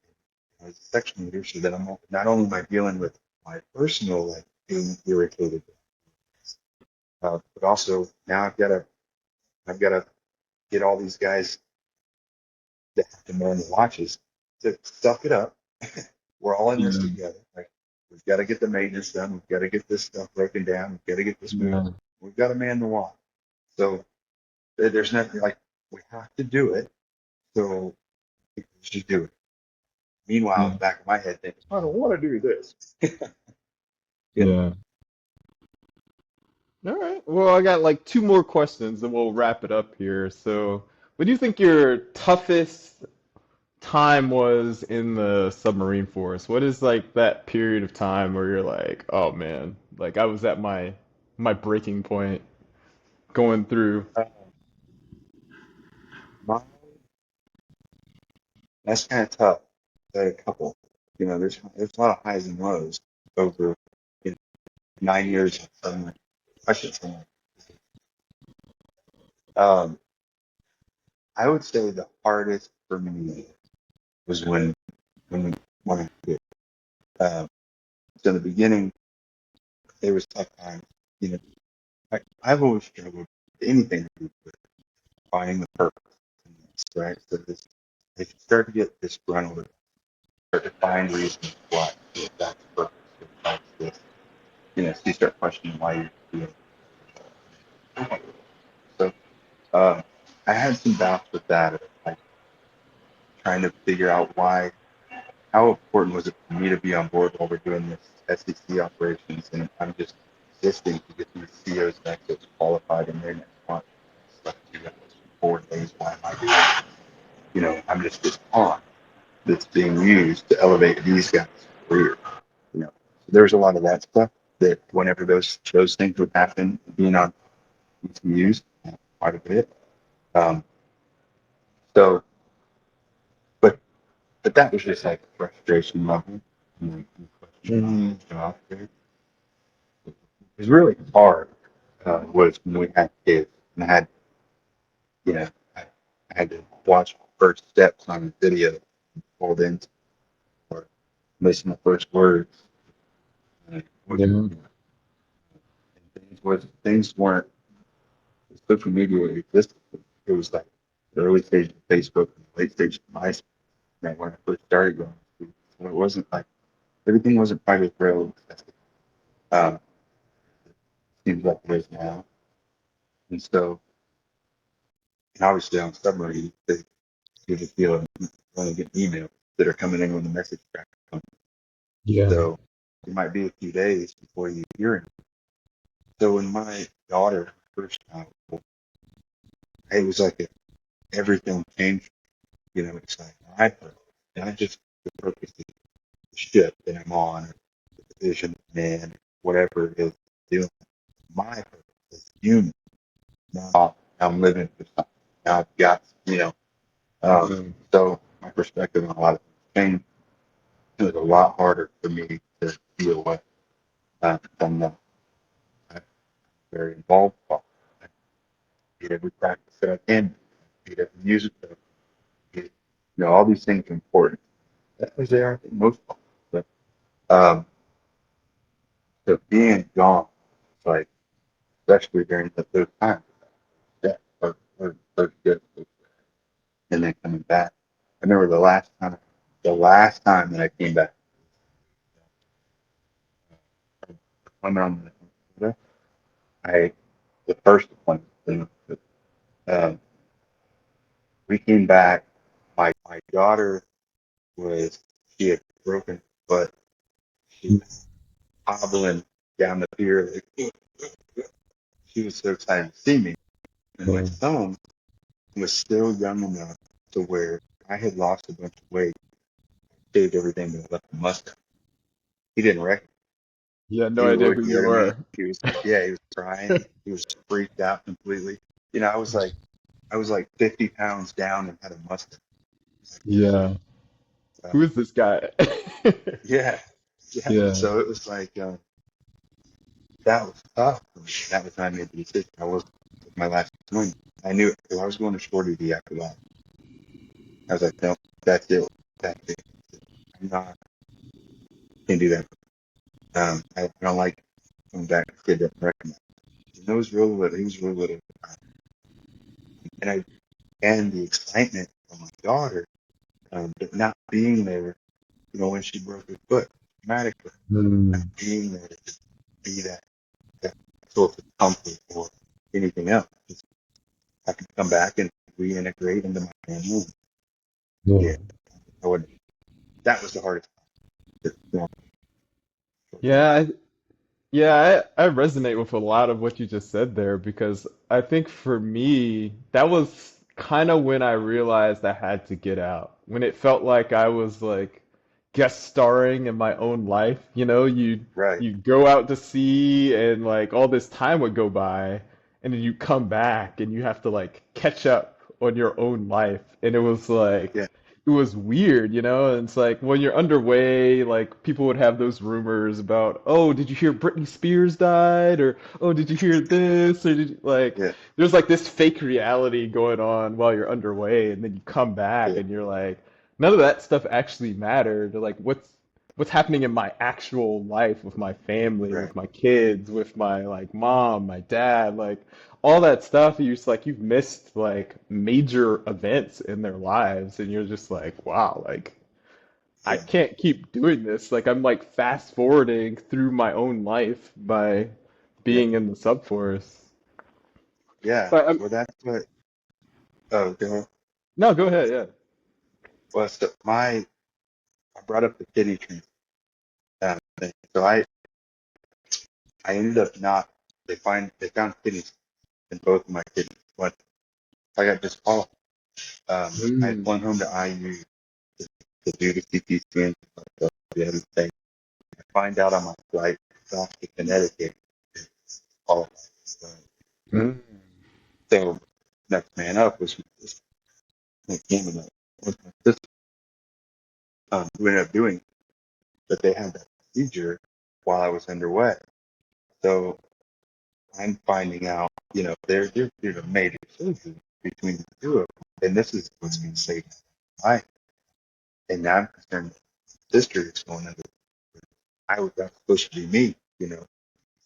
Speaker 2: as a section leader, so that I'm not only am I dealing with my personal like being irritated, but also now I've got to get all these guys that have to man the watches to suck it up. We're all in this
Speaker 1: Yeah,
Speaker 2: together. Like we've got to get the maintenance done. We've got to get this stuff broken down. We've got to get this moved.
Speaker 1: yeah,
Speaker 2: We've got to man the watch. So there's nothing like we have to do it. So we should do it. Meanwhile, in
Speaker 1: yeah,
Speaker 2: the back of my head, thinking, I don't want to do this. Yeah.
Speaker 1: yeah. All right. Well, I got like two more questions and we'll wrap it up here. So, what do you think your toughest time was in the submarine force? What is like that period of time where you're like, oh man, like I was at my breaking point going through.
Speaker 2: Uh, my, that's kind of tough. A couple. There's a lot of highs and lows over you know, 9 years of summer. I should say. Um, I would say the hardest for me was when I did. Um, so in the beginning, there was tough times. You know, I've always struggled with anything to do with finding the purpose in this, right? So this, if you start to get disgruntled, start to find reasons why that's purpose, that's this, so you start questioning why you're doing it. So uh, I had some bouts with that, like trying to figure out how important was it for me to be on board while we're doing this SEC operations, and I'm just existing to get these COs and exos qualified in their next month. It's like 2 hours, 4 days. Why am I doing this? I'm just this pawn that's being used to elevate these guys' career. So there's a lot of that stuff that whenever those things would happen, being on ECUs, quite a bit. Um, so, but but that was just like frustration level.
Speaker 1: Hmm.
Speaker 2: It was really hard. Was when we had kids and you know, I, I had to watch my first steps on a video pulled in or listen to first words. And it wasn't,
Speaker 1: Yeah.
Speaker 2: things weren't social media existed. It was like the early stage of Facebook and the late stage of MySpace. When I first started going, so it wasn't like everything wasn't quite as real. Um, seems like it is now. And so, and obviously on Submarine, you just feel when you get emails that are coming in when the message track comes.
Speaker 1: Yeah.
Speaker 2: So it might be a few days before you hear it. So when my daughter first it was like everything changed. It's like my purpose, not just the purpose of the ship that I'm on, or the division, man, whatever it is doing. My purpose is human. Now I'm living for something. Now I've got,
Speaker 1: Yeah.
Speaker 2: so my perspective on a lot of things changed. It was a lot harder for me to deal with than the I'm very involved. I did every practice that I can, did every music that I did. All these things are important. That was there, I think, most of them. But so being gone, it's like, especially during those times, that are good. And then coming back. I remember the last time that I came back, deployment on the the first deployment, um, we came back. My daughter was she had broken foot. She was hobbling down the pier. Like, she was so excited to see me. And my
Speaker 1: Yeah.
Speaker 2: son was still young enough to where I had lost a bunch of weight, shaved everything, but left the mustache. He didn't recognize.
Speaker 1: You had no
Speaker 2: He
Speaker 1: idea
Speaker 2: was,
Speaker 1: who
Speaker 2: you know
Speaker 1: you
Speaker 2: what I mean?
Speaker 1: were.
Speaker 2: He was, yeah, he was crying. He was freaked out completely. I was like 50 pounds down and had a mustache.
Speaker 1: Yeah.
Speaker 2: Uh,
Speaker 1: Who is this guy?
Speaker 2: yeah, yeah.
Speaker 1: Yeah.
Speaker 2: So it was like, that was tough for me. That was when I made the decision. I was with my last deployment. I knew it. So I was going to shore duty after that. I was like, no, that's it. That's it. I'm not can do that. I don't like coming back to kid that recognize. And it was really little. He was really little. And I and the excitement of my daughter, but not being there, when she broke her foot dramatically, not
Speaker 1: Mm.
Speaker 2: being there to be that source of comfort or anything else. Just I could come back and reintegrate into my family.
Speaker 1: Yeah.
Speaker 2: Yeah, I would. That was the hardest part.
Speaker 1: Yeah, I resonate with a lot of what you just said there because I think for me, that was kind of when I realized I had to get out. When it felt like I was like guest starring in my own life.
Speaker 2: Right.
Speaker 1: You go out to sea and like all this time would go by and then you come back and you have to like catch up on your own life. And it was like
Speaker 2: Yeah.
Speaker 1: it was weird, and it's like when you're underway, like people would have those rumors about, oh, did you hear Britney Spears died? Or, oh, did you hear this? Or did you, like,
Speaker 2: Yeah.
Speaker 1: there's like this fake reality going on while you're underway, and then you come back
Speaker 2: Yeah.
Speaker 1: and you're like, none of that stuff actually mattered. Like, what's happening in my actual life with my family,
Speaker 2: Right.
Speaker 1: with my kids, with my like mom, my dad, like all that stuff, you just like you've missed like major events in their lives, and you're just like, wow, like I
Speaker 2: Yeah.
Speaker 1: can't keep doing this. Like I'm like fast forwarding through my own life by
Speaker 2: Yeah.
Speaker 1: being in the subforce.
Speaker 2: Yeah.
Speaker 1: But
Speaker 2: Well, that's what. Oh, go ahead.
Speaker 1: no, go ahead, yeah.
Speaker 2: Well, so I brought up the kidney transplant thing. So I ended up not. They found kidneys in both of my kidneys, but I got disqualified. I had
Speaker 1: Mm.
Speaker 2: flown home to IU to do the CT scan, like the other thing. I find out on my flight back to Connecticut, qualified.
Speaker 1: Mm.
Speaker 2: So next man up was my sister. It came in with my sister. Who ended up doing, but they had that procedure while I was underway. So I'm finding out, there's a major surgery between the two of them, and this is what's going to save my life. And now I'm concerned that my sister is going under. That's supposed to be me, you know.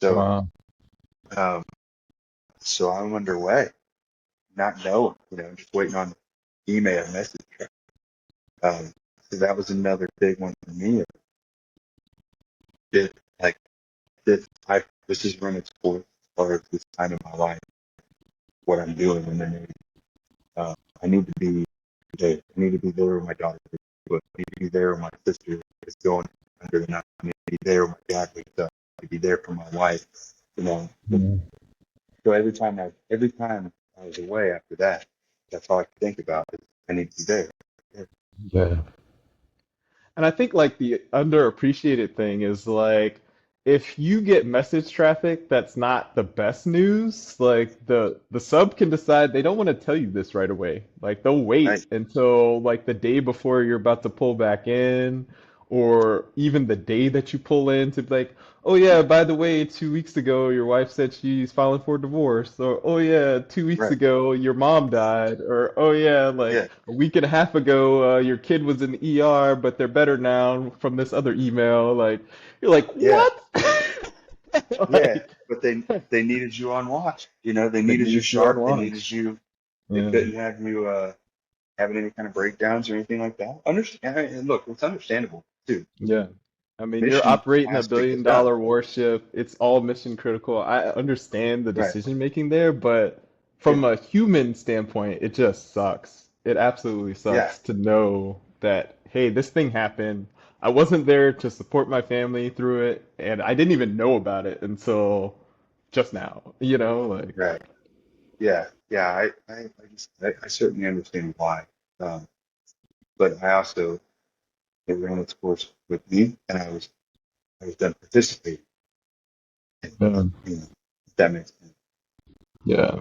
Speaker 2: So,
Speaker 1: Wow.
Speaker 2: um, so I'm underway, not knowing, just waiting on email message. Um, so that was another big one for me. It, like this is running its course as far as this time in my life, what I'm doing in the Navy. I need to be there. I need to be there with my daughter. But I need to be there with my sister is going under the knife. I need to be there with my dad wakes up. I need to be there for my wife. You know.
Speaker 1: Mm.
Speaker 2: So every time I was away after that, that's all I could think about is I need to be there. Yeah.
Speaker 1: Yeah. And I think like the underappreciated thing is like if you get message traffic that's not the best news, like the sub can decide they don't want to tell you this right away. Like they'll wait
Speaker 2: Right.
Speaker 1: until like the day before you're about to pull back in, or even the day that you pull in to be like, oh yeah, by the way, 2 weeks ago your wife said she's filing for divorce, or oh yeah, 2 weeks
Speaker 2: Right.
Speaker 1: ago your mom died, or oh yeah, like
Speaker 2: Yeah.
Speaker 1: a week and a half ago, your kid was in the ER, but they're better now from this other email. Like, you're like,
Speaker 2: Yeah.
Speaker 1: what?
Speaker 2: Yeah.
Speaker 1: Like,
Speaker 2: But they needed you on watch. They
Speaker 1: they
Speaker 2: needed you
Speaker 1: needed you on
Speaker 2: sharp. They needed
Speaker 1: watch.
Speaker 2: you. They
Speaker 1: Yeah.
Speaker 2: couldn't have you having any kind of breakdowns or anything like that. Understand? And look, it's understandable too.
Speaker 1: Yeah. I mean, you're
Speaker 2: Mission
Speaker 1: operating a
Speaker 2: has to
Speaker 1: billion
Speaker 2: get done.
Speaker 1: dollar warship. It's all mission critical. I understand the
Speaker 2: Right.
Speaker 1: decision making there, but
Speaker 2: Yeah.
Speaker 1: from a human standpoint, it just sucks. It absolutely
Speaker 2: Yeah.
Speaker 1: sucks to know that, hey, this thing happened. I wasn't there to support my family through it, and I didn't even know about it until just now, like,
Speaker 2: Right. Yeah. Yeah. I certainly understand why. Um, but I also it ran its course with me, and I was done participating. And,
Speaker 1: yeah.
Speaker 2: if that makes sense.
Speaker 1: Yeah.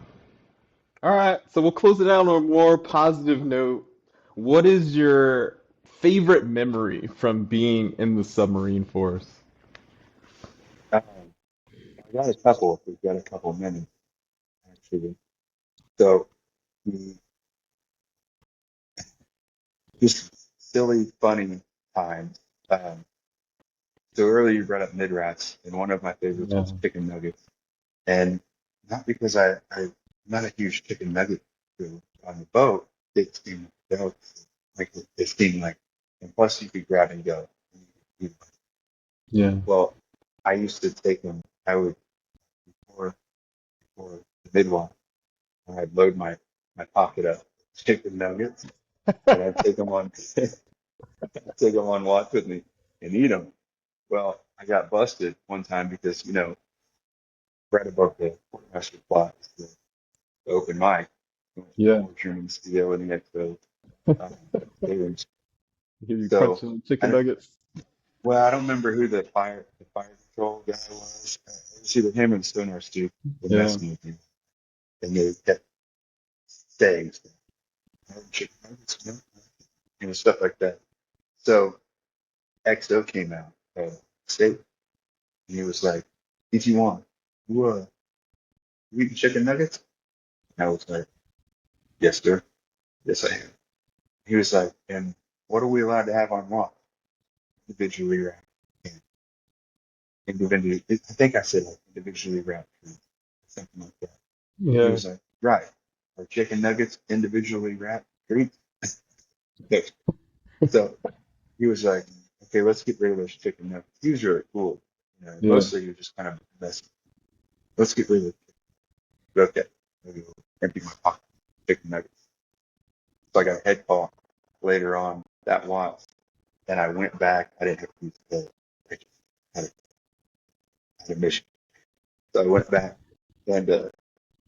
Speaker 1: All right, so we'll close it out on a more positive note. What is your favorite memory from being in the submarine force?
Speaker 2: Um, I got a couple. If we've got a couple minutes, actually. So the just silly, funny times. Um, so earlier you brought up Midrats, and one of my favorites
Speaker 1: Yeah.
Speaker 2: was chicken nuggets. And not because I'm not a huge chicken nugget food. On the boat, it seemed like it seemed like, and plus you could grab and go.
Speaker 1: Yeah.
Speaker 2: Well, I used to take them. I would before before the midwife, I'd load my pocket up with chicken nuggets, and I'd take them on take them on watch with me and eat them. Well, I got busted one time because right above the quartermaster plot, is the open mic,
Speaker 1: Yeah.
Speaker 2: more Germans to go in the expo um, stadiums.
Speaker 1: Hear you
Speaker 2: So
Speaker 1: crunching chicken
Speaker 2: I don't,
Speaker 1: nuggets.
Speaker 2: well, I don't remember who the fire control guy was. It was either him and Stoner Stu were
Speaker 1: Yeah.
Speaker 2: messing with me, and they kept saying stuff, "Oh, chicken nuggets, no," stuff like that. So XO came out, state, and he was like, "DT1, you eating chicken nuggets?" And I was like, "Yes, sir. Yes, I am." He was like, "And what are we allowed to have on walk? Individually wrapped. And individually, I think I said like individually wrapped food, something like that." He
Speaker 1: Yeah.
Speaker 2: was like, "Right. Are chicken nuggets individually wrapped treats?" So he was like, "Okay, let's get rid of those chicken nuggets." He was really cool.
Speaker 1: Yeah.
Speaker 2: Mostly he was just kind of messy. Let's get rid of it. Okay. Maybe we'll empty my pocket of chicken nuggets. So I got a head call later on that watch. And I went back. I didn't have to use the bed. I just had a mission. So I went back and to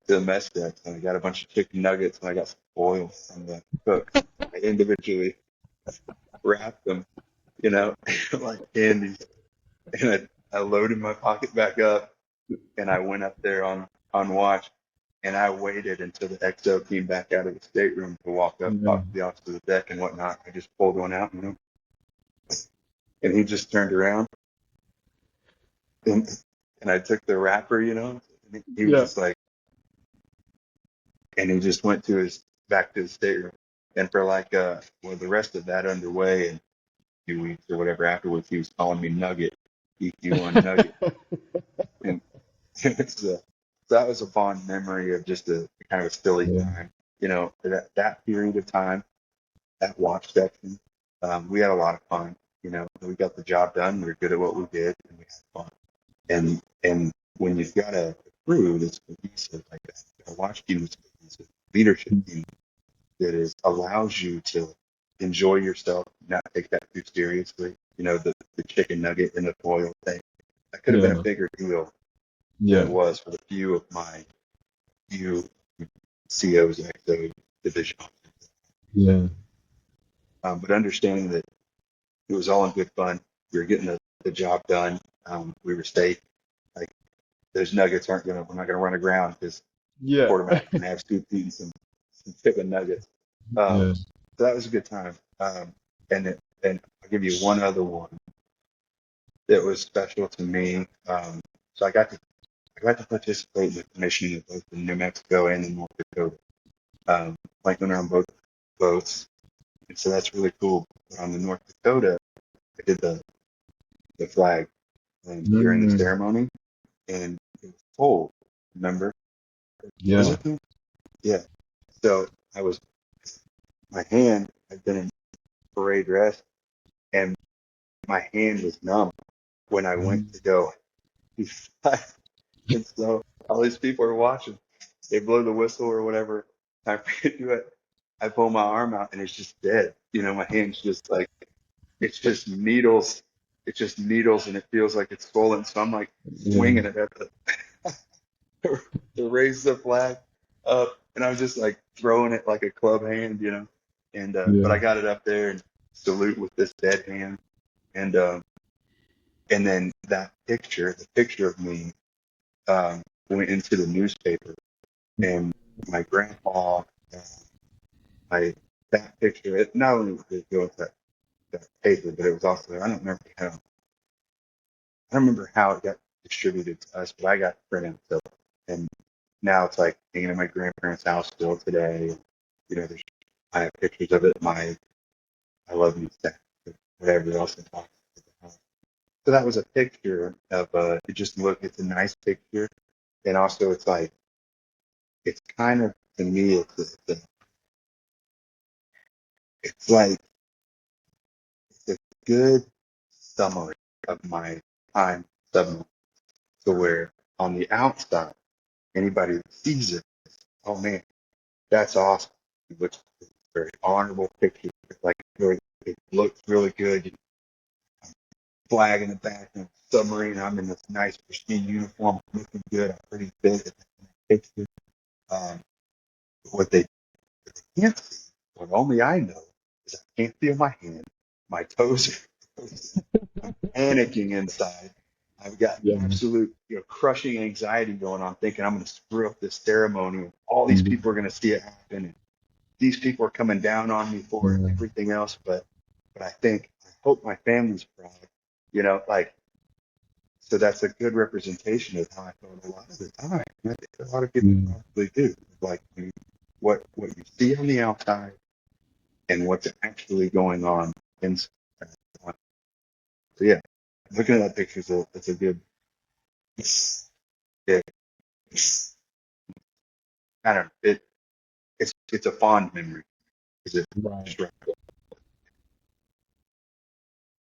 Speaker 2: the mess deck and I got a bunch of chicken nuggets and I got some oil from the cook. I individually wrapped them, like candies. And I loaded my pocket back up and I went up there on watch and I waited until the XO came back out of the stateroom to walk up,
Speaker 1: Yeah.
Speaker 2: talk to the officer of the deck and whatnot. I just pulled one out, and he just turned around and, and I took the wrapper, and he was
Speaker 1: Yeah.
Speaker 2: just like, and he just went to his back to his stateroom. And for like the rest of that underway and 2 weeks or whatever afterwards, he was calling me Nugget, EQ1 Nugget, and it's so that was a fond memory of just a kind of a silly
Speaker 1: Yeah.
Speaker 2: time, that period of time, that watch section. We had a lot of fun. We got the job done. We were good at what we did, and we had fun. And when you've got a crew that's cohesive like that, a watch team that's cohesive, leadership team that allows you to enjoy yourself, not take that too seriously. The chicken nugget and the foil thing. That could have been a
Speaker 1: Yeah.
Speaker 2: bigger deal than it
Speaker 1: Yeah.
Speaker 2: was for the few COs and XO division.
Speaker 1: Yeah.
Speaker 2: But understanding that it was all in good fun, we were getting the job done. We were safe. Like those nuggets we're not gonna run aground because
Speaker 1: Yeah.
Speaker 2: quarterback can have scoop eating some chicken nuggets.
Speaker 1: Yeah.
Speaker 2: So that was a good time. And I'll give you one other one that was special to me. So I got to participate in the commissioning of both the New Mexico and the North Dakota. Like when on both boats, and so that's really cool. But on the North Dakota, I did the flag during the
Speaker 1: Mm.
Speaker 2: ceremony, and it was cold. Remember? Was
Speaker 1: Yeah.
Speaker 2: it cold? Yeah. So I was my hand. I've been in parade dress, and my hand was numb when I went
Speaker 1: Mm.
Speaker 2: to go. And so all these people are watching. They blow the whistle or whatever. I forget to do it. I pull my arm out and it's just dead. My hand's just like it's just needles. It's just needles and it feels like it's swollen. So I'm like
Speaker 1: Yeah.
Speaker 2: swinging it at to raise the flag up, and I was just like throwing it like a club hand. And but
Speaker 1: Yeah.
Speaker 2: I got it up there and salute with this dead hand, and and then the picture of me went into the newspaper, and my grandpa, uh, my that picture, it not only did it go with that paper, but it was also I don't remember how it got distributed to us, but I got printed. So, and now it's like hanging in my grandparents' house still today. You know, I have pictures of it. My I love you stack, whatever else it talks about. So that was a picture of it. Just look, it's a nice picture, and also it's like it's kind of to me it's like it's a good summary of my time submarine. So where on the outside, anybody who sees it, oh man, that's awesome. It looks very honorable picture. Like really, it looks really good. Flag in the back and submarine. I'm in this nice pristine uniform, looking good. I'm pretty fit. Picture. Um, what they can't see, what only I know, is I can't feel my hand. My toes are I'm panicking inside. I've got
Speaker 1: Yeah.
Speaker 2: absolute, crushing anxiety going on, thinking I'm going to screw up this ceremony. All these
Speaker 1: Mhm.
Speaker 2: people are going to see it happen. And these people are coming down on me for it and
Speaker 1: Yeah.
Speaker 2: everything else. But I hope my family's proud. Like, so that's a good representation of how I felt a lot of the time. And I think a lot of people
Speaker 1: Yeah.
Speaker 2: probably do. Like what you see on the outside and what's actually going on inside. So yeah, looking at that picture is it's a good, yeah, I don't know, it's a fond memory because it
Speaker 1: Right.
Speaker 2: just right.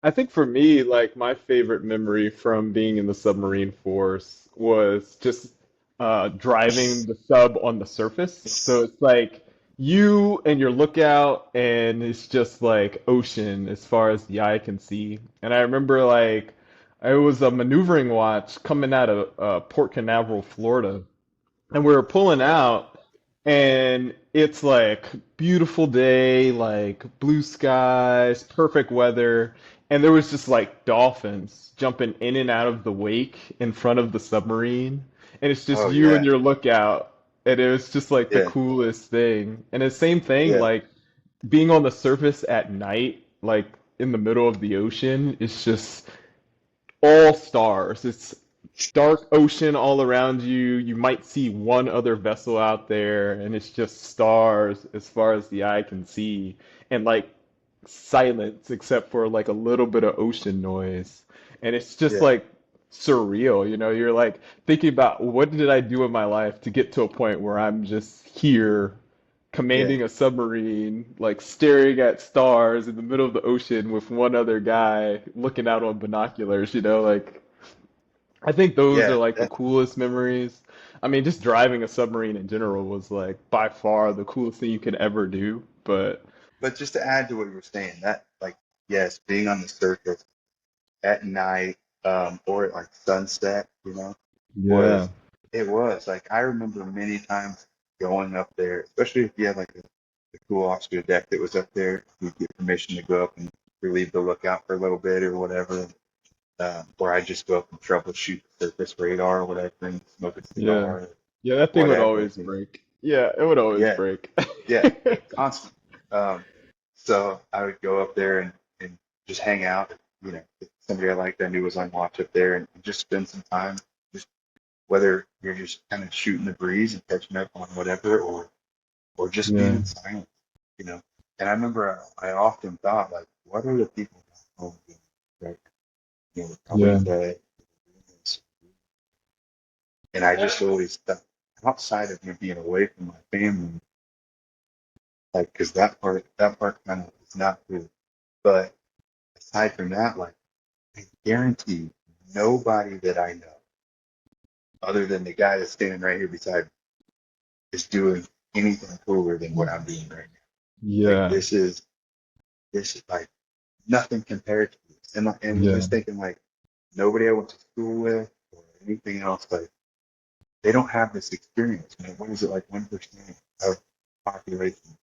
Speaker 1: I think for me, like my favorite memory from being in the submarine force was just driving the sub on the surface. So it's like you and your lookout, and it's just like ocean as far as the eye can see. And I remember like I was a maneuvering watch coming out of Port Canaveral, Florida, and we were pulling out, and it's like beautiful day, like blue skies, perfect weather, and there was just like dolphins jumping in and out of the wake in front of the submarine, and it's just
Speaker 2: Oh
Speaker 1: you and
Speaker 2: yeah,
Speaker 1: your lookout, and it was just like the
Speaker 2: yeah,
Speaker 1: coolest thing. And the same thing,
Speaker 2: yeah,
Speaker 1: like being on the surface at night, like in the middle of the ocean, is just all stars. It's dark ocean all around you. You might see one other vessel out there, and it's just stars as far as the eye can see, and like silence except for like a little bit of ocean noise. And it's just
Speaker 2: yeah,
Speaker 1: like surreal, you know? You're like thinking about what did I do in my life to get to a point where I'm just here
Speaker 2: yeah,
Speaker 1: commanding a submarine, like staring at stars in the middle of the ocean with one other guy looking out on binoculars, you know, like I think those are
Speaker 2: yeah.
Speaker 1: like the
Speaker 2: That
Speaker 1: coolest memories. I mean, just driving a submarine in general was like by far the coolest thing you could ever do. But
Speaker 2: But just to add to what you were saying, that like yes, being on the surface at night, or at like sunset,
Speaker 1: yeah,
Speaker 2: was it was like I remember many times going up there, especially if you had like a cool officer deck that was up there, you'd get permission to go up and relieve the lookout for a little bit or whatever. Or I just go up and troubleshoot the surface radar or whatever and smoke a
Speaker 1: yeah,
Speaker 2: cigar,
Speaker 1: yeah, that thing would
Speaker 2: whatever.
Speaker 1: always break. Yeah, it would always
Speaker 2: Yeah,
Speaker 1: break.
Speaker 2: yeah, constant. Um, so I would go up there and just hang out. If somebody I liked I knew was on watch up there, and just spend some time. Just whether you're just kind of shooting the breeze and catching up on whatever, or just being
Speaker 1: Yeah,
Speaker 2: in silence, you know. And I remember I often thought like, what are the people back home doing? Right? Probably
Speaker 1: yeah,
Speaker 2: in bed. And I just always thought, outside of me being away from my family, like, because that part kind of is not good. But aside from that, like, I guarantee nobody that I know, other than the guy that's standing right here beside me, is doing anything cooler than what I'm doing right now. Like,
Speaker 1: yeah,
Speaker 2: this is like nothing compared to this. And
Speaker 1: yeah.
Speaker 2: just thinking like nobody I went to school with or anything else, like they don't have this experience. What is it, like 1% of population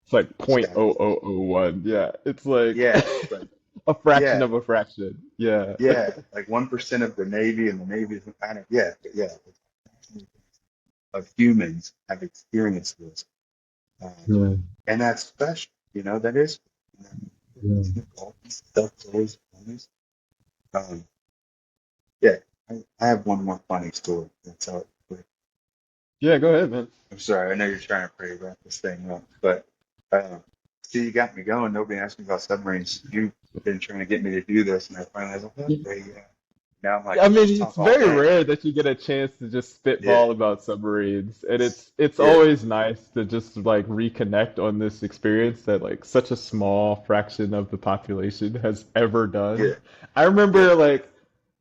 Speaker 1: It's like point
Speaker 2: status?
Speaker 1: oh oh oh one. Yeah, it's like
Speaker 2: Yeah, like
Speaker 1: a fraction
Speaker 2: yeah,
Speaker 1: of a fraction. Yeah,
Speaker 2: yeah, like 1% of the Navy, and the Navy is kind of yeah, of humans have experienced this, um,
Speaker 1: yeah,
Speaker 2: and that's special. That is,
Speaker 1: yeah.
Speaker 2: stuff's always honest. Um, yeah, I have one more funny story. That's all.
Speaker 1: Yeah, go ahead, man.
Speaker 2: I'm sorry. I know you're trying to pray about this thing up, but uh, see, you got me going. Nobody asked me about submarines. You've been trying to get me to do this, and I finally was like, okay, yeah. Now I'm like,
Speaker 1: I
Speaker 2: let's
Speaker 1: mean,
Speaker 2: just
Speaker 1: it's
Speaker 2: talk all
Speaker 1: very
Speaker 2: day.
Speaker 1: rare that you get a chance to just
Speaker 2: Yeah,
Speaker 1: spitball about submarines, and it's
Speaker 2: yeah,
Speaker 1: always nice to just like reconnect on this experience that like such a small fraction of the population has ever done.
Speaker 2: yeah,
Speaker 1: I
Speaker 2: yeah,
Speaker 1: remember like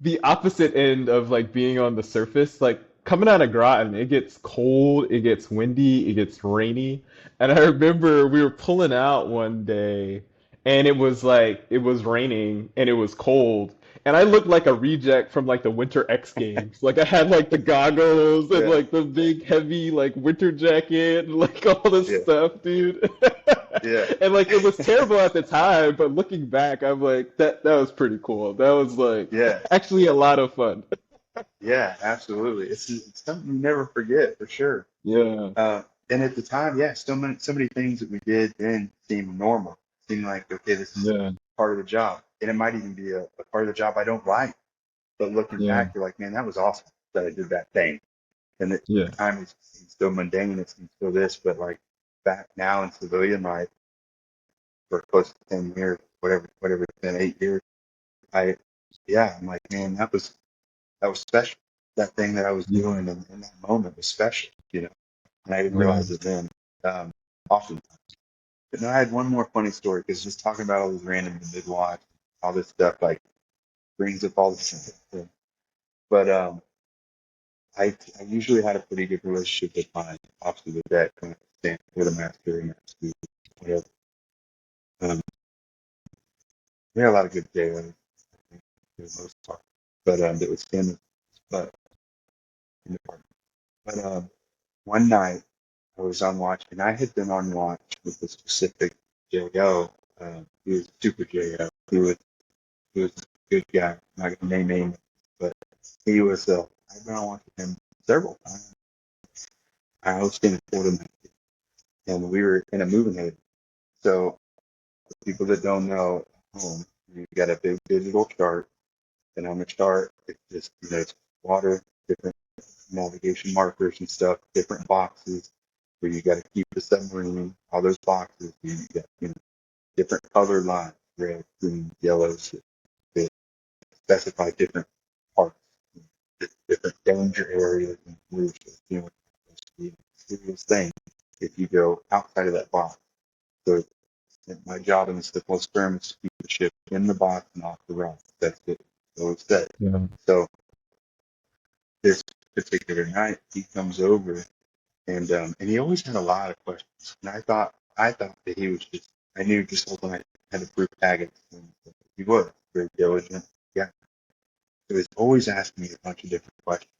Speaker 1: the opposite end of like being on the surface, like coming out of Groton, it gets cold, it gets windy, it gets rainy, and I remember we were pulling out one day, and it was like it was raining and it was cold. And I looked like a reject from like the Winter X Games. Like I had like the goggles and
Speaker 2: yeah,
Speaker 1: like the big heavy like winter jacket and like all this
Speaker 2: yeah,
Speaker 1: stuff, dude.
Speaker 2: yeah,
Speaker 1: And like it was terrible at the time, but looking back, I'm like that was pretty cool. That was like
Speaker 2: yeah,
Speaker 1: actually a lot of fun.
Speaker 2: yeah. Absolutely. It's something you never forget for sure.
Speaker 1: Yeah.
Speaker 2: Uh, and at the time, yeah, so many things that we did then seemed normal. Seemed like, okay, this is
Speaker 1: Yeah.
Speaker 2: part of the job. And it might even be a part of the job I don't like. But looking
Speaker 1: Yeah.
Speaker 2: back, you're like, man, that was awesome that I did that thing. And at
Speaker 1: Yeah.
Speaker 2: the time, it seems so mundane, it seems so this, but like back now in civilian life for close to 10 years, whatever it's been, 8 years, I, yeah, I'm like, man, that was special. That thing that I was
Speaker 1: Yeah.
Speaker 2: doing in that moment was special, you know, and I didn't
Speaker 1: Yeah.
Speaker 2: realize it then. Often. But no, I had one more funny story because just talking about all these random mid-watch, all this stuff, like brings up all this. But I usually had a pretty good relationship with my officer, the vet, kind of stand with a master and master, whatever. Um, we had a lot of good day, I think, for the most part. But it was stand but in the park. But one night I was on watch, and I had been on watch with a specific JO. He was super JO. He was a good guy. I'm not gonna name names, but he was. I've been on watch with him several times. I was staying in Florida, and we were in a moving haven. So people that don't know at home, you got a big digital chart, and on the chart, it's just it's water, different navigation markers and stuff, different boxes where you got to keep the submarine. All those boxes, you got different color lines, red, green, yellows that specify different parts, different danger areas, and routes. You know, it's a serious thing if you go outside of that box. So my job in the civil term is to keep the ship in the box and off the rocks. That's it. So it's set.
Speaker 1: Yeah.
Speaker 2: So this particular night, he comes over and he always had a lot of questions. And I thought that he was just I knew just the whole time I had to prove taggets. And he was very diligent. Yeah. He was always asking me a bunch of different questions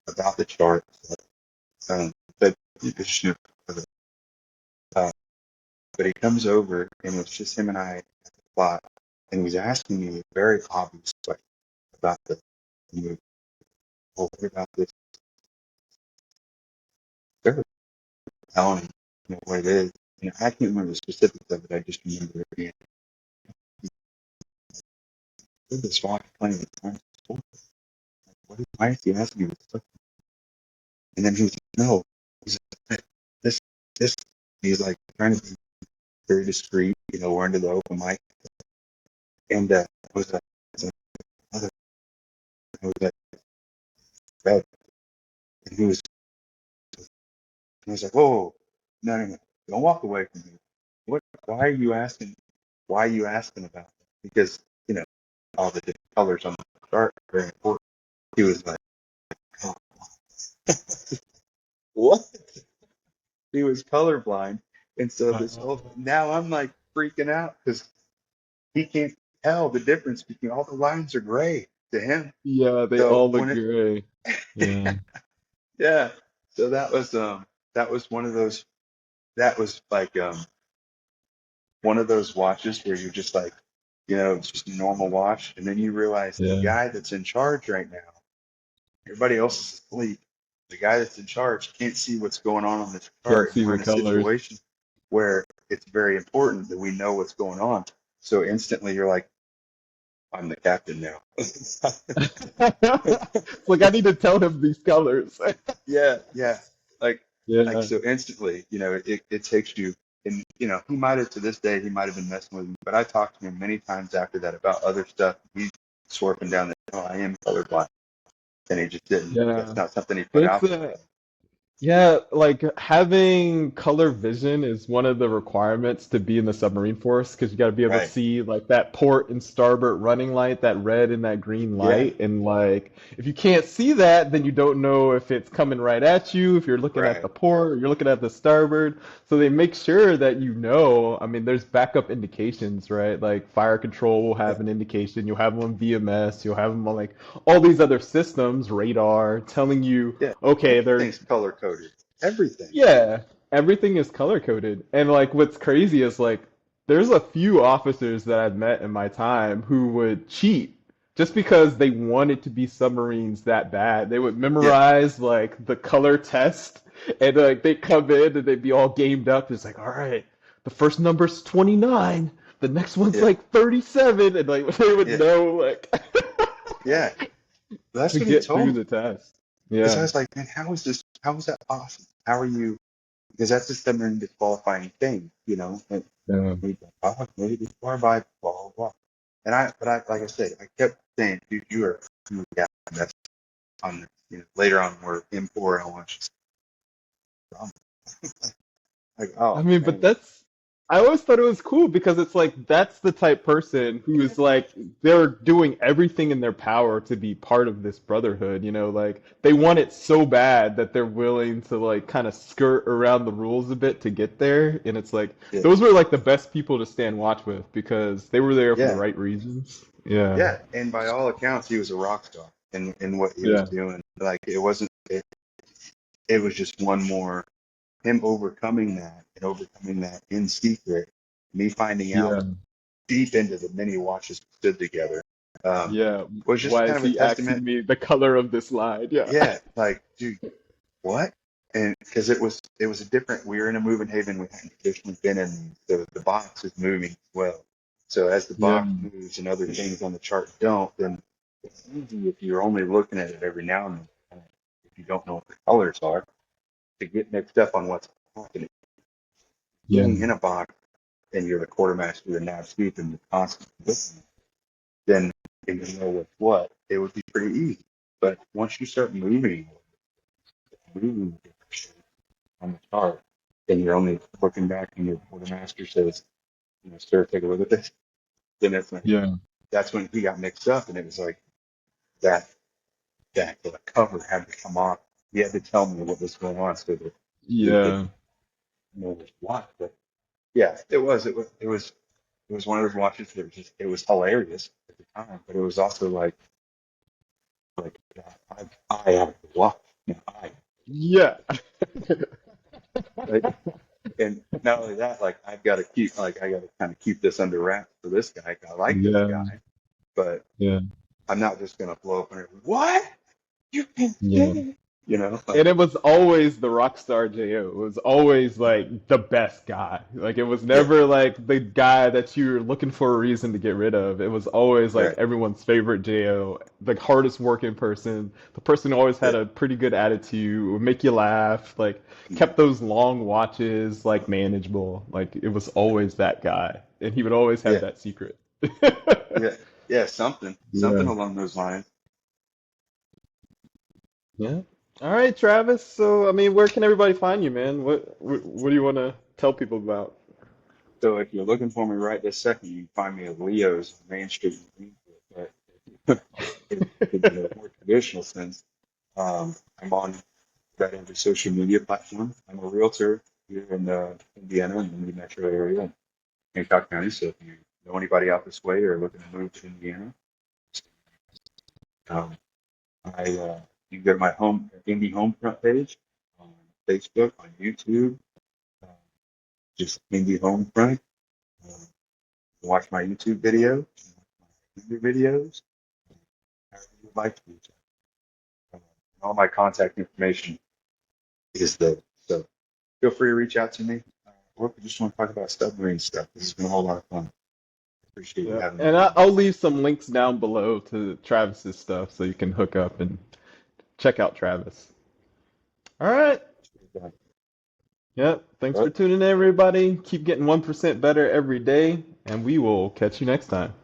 Speaker 2: about the charts. But he was just, uh, but he comes over and it's just him and I at the plot, and he's asking me a very obvious question about the movie. Well, what about this? They're telling him what it is. I can't remember the specifics of it. I just remember it being this watch playing the time. Why is he asking me this stuff? And then he was like, no, he's like, this. He's like trying to be very discreet, we're under the open mic. And I was like, mother, I was like, bed. And he was like, whoa, no, don't walk away from me. What? Why are you asking? Why are you asking about that? Because all the different colors on the chart are very important. He was like, oh, what? He was colorblind, and so this whole now I'm like freaking out because he can't tell the difference between all the lines are gray to him.
Speaker 1: Yeah, they
Speaker 2: So
Speaker 1: all look
Speaker 2: when
Speaker 1: gray.
Speaker 2: it
Speaker 1: Yeah.
Speaker 2: yeah, so that was one of those that was like one of those watches where you're just like, it's just a normal watch, and then you realize the
Speaker 1: Yeah.
Speaker 2: guy that's in charge right now, everybody else is asleep. The guy that's in charge can't see what's going on this
Speaker 1: Can't
Speaker 2: chart, and
Speaker 1: see
Speaker 2: we're
Speaker 1: the
Speaker 2: in a
Speaker 1: colors.
Speaker 2: situation where it's very important that we know what's going on. So instantly, you're like, I'm the captain now.
Speaker 1: It's like I need to tell him these colors.
Speaker 2: Yeah, yeah. Like, like
Speaker 1: Yeah,
Speaker 2: so instantly, it takes you, and he might have to this day, he might have been messing with me, but I talked to him many times after that about other stuff. He's swerving down the, oh, I am colorblind, and he just didn't. That's
Speaker 1: yeah.
Speaker 2: not something he put
Speaker 1: It's
Speaker 2: out there.
Speaker 1: yeah, like having color vision is one of the requirements to be in the submarine force because you got to be able to
Speaker 2: Right.
Speaker 1: see like that port and starboard running light, that red and that green
Speaker 2: Yeah.
Speaker 1: light. And like if you can't see that, then you don't know if it's coming right at you, if you're looking at
Speaker 2: Right.
Speaker 1: the port, or you're looking at the starboard. So they make sure that you know. I mean, there's backup indications, right? Like fire control will
Speaker 2: Yeah.
Speaker 1: have an indication. You'll have them on VMS. You'll have them on like all these other systems, radar, telling you,
Speaker 2: Yeah.
Speaker 1: okay, they're
Speaker 2: Everything's color coded. Everything.
Speaker 1: yeah, everything is color coded. And like what's crazy is like there's a few officers that I've met in my time who would cheat just because they wanted to be submarines that bad. They would
Speaker 2: Yeah.
Speaker 1: memorize like the color test and like they come in and they'd be all gamed up. It's like, all right, the first number's 29, the next one's
Speaker 2: Yeah.
Speaker 1: like 37, and like they would
Speaker 2: Yeah.
Speaker 1: know like
Speaker 2: Yeah. That's
Speaker 1: to
Speaker 2: what he
Speaker 1: get through
Speaker 2: told me.
Speaker 1: the test.
Speaker 2: Because I
Speaker 1: Yeah.
Speaker 2: was like, man, how is this? How is that possible? How are you? Because that's just some disqualifying thing, And
Speaker 1: Yeah.
Speaker 2: we go, oh, maybe before by blah blah blah. But I, like I said, I kept saying, dude, you are yeah, that's on, later on we're M4 and I watch like,
Speaker 1: I
Speaker 2: oh
Speaker 1: mean, but
Speaker 2: man,
Speaker 1: I always thought it was cool because it's like that's the type person who is like they're doing everything in their power to be part of this brotherhood, like they want it so bad that they're willing to like kind of skirt around the rules a bit to get there. And it's like
Speaker 2: yeah,
Speaker 1: those were like the best people to stand watch with because they were there for the
Speaker 2: yeah,
Speaker 1: right reasons. Yeah.
Speaker 2: yeah. And by all accounts, he was a rock star in what he was
Speaker 1: Yeah.
Speaker 2: doing. Like it wasn't, it was just one more him overcoming that and overcoming that in secret. Me finding out
Speaker 1: Yeah.
Speaker 2: deep into the many watches we stood together, um,
Speaker 1: Yeah.
Speaker 2: was just
Speaker 1: Why
Speaker 2: kind
Speaker 1: is
Speaker 2: of a
Speaker 1: he
Speaker 2: testament.
Speaker 1: asking me the color of this line? Yeah.
Speaker 2: Yeah, like, dude, what? And because it was a different. We were in a moving haven we hadn't traditionally been in. The box is moving as well. So as the
Speaker 1: Yeah.
Speaker 2: box moves and other things on the chart don't, then it's easy if you're only looking at it every now and then. If you don't know what the colors are, to get mixed up on what's happening.
Speaker 1: Yeah.
Speaker 2: Being in a box and you're the quartermaster, the nav chief, and the constant listening, then and you know what's what, it would be pretty easy. But once you start moving on the chart, and you're only looking back and your quartermaster says, sir, take a look at this, then
Speaker 1: Yeah.
Speaker 2: that's when he got mixed up, and it was like that the cover had to come off. He had to tell me what was going on so that he could
Speaker 1: Yeah.
Speaker 2: know what. But yeah, it was one of those watches that was just it was hilarious at the time, but it was also like I have to watch. I
Speaker 1: Yeah.
Speaker 2: right? And not only that, like I gotta kind of keep this under wraps for this guy. I like this
Speaker 1: Yeah.
Speaker 2: guy, but
Speaker 1: Yeah.
Speaker 2: I'm not just gonna blow up and what you can
Speaker 1: Yeah.
Speaker 2: do,
Speaker 1: And it was always the Rockstar JO. It was always like the best guy. Like it was
Speaker 2: yeah,
Speaker 1: never like the guy that you're looking for a reason to get rid of. It was always like
Speaker 2: right,
Speaker 1: everyone's favorite JO, the hardest working person, the person who always had
Speaker 2: yeah,
Speaker 1: a pretty good attitude, would make you laugh, like
Speaker 2: mhm,
Speaker 1: kept those long watches like manageable. Like it was always that guy. And he would always have
Speaker 2: yeah,
Speaker 1: that secret.
Speaker 2: yeah, yeah, something
Speaker 1: Yeah.
Speaker 2: along those lines.
Speaker 1: Yeah. All right, Travis. So, I mean, where can everybody find you, man? What do you want to tell people about?
Speaker 2: So if you're looking for me right this second, you can find me at Leo's on Main Street in Greenfield. But in the more traditional sense, I'm on that every social media platform. I'm a realtor here in Indiana in the metro area, in Hancock County. So if you know anybody out this way or looking to move to Indiana, um, you can go to my Indy Homefront page on Facebook, on YouTube, uh, just Indy Homefront. Um, watch my YouTube video, my Indy videos, however you'd like to. All my contact information is there. So feel free to reach out to me. Or if you just want to talk about submarine stuff, this has been a whole lot of fun. appreciate you
Speaker 1: Yeah,
Speaker 2: having me
Speaker 1: and
Speaker 2: on.
Speaker 1: I'll leave some links down below to Travis's stuff so you can hook up and check out Travis. All right. Yep. Thanks for
Speaker 2: But
Speaker 1: tuning in, everybody. Keep getting 1% better every day, and we will catch you next time.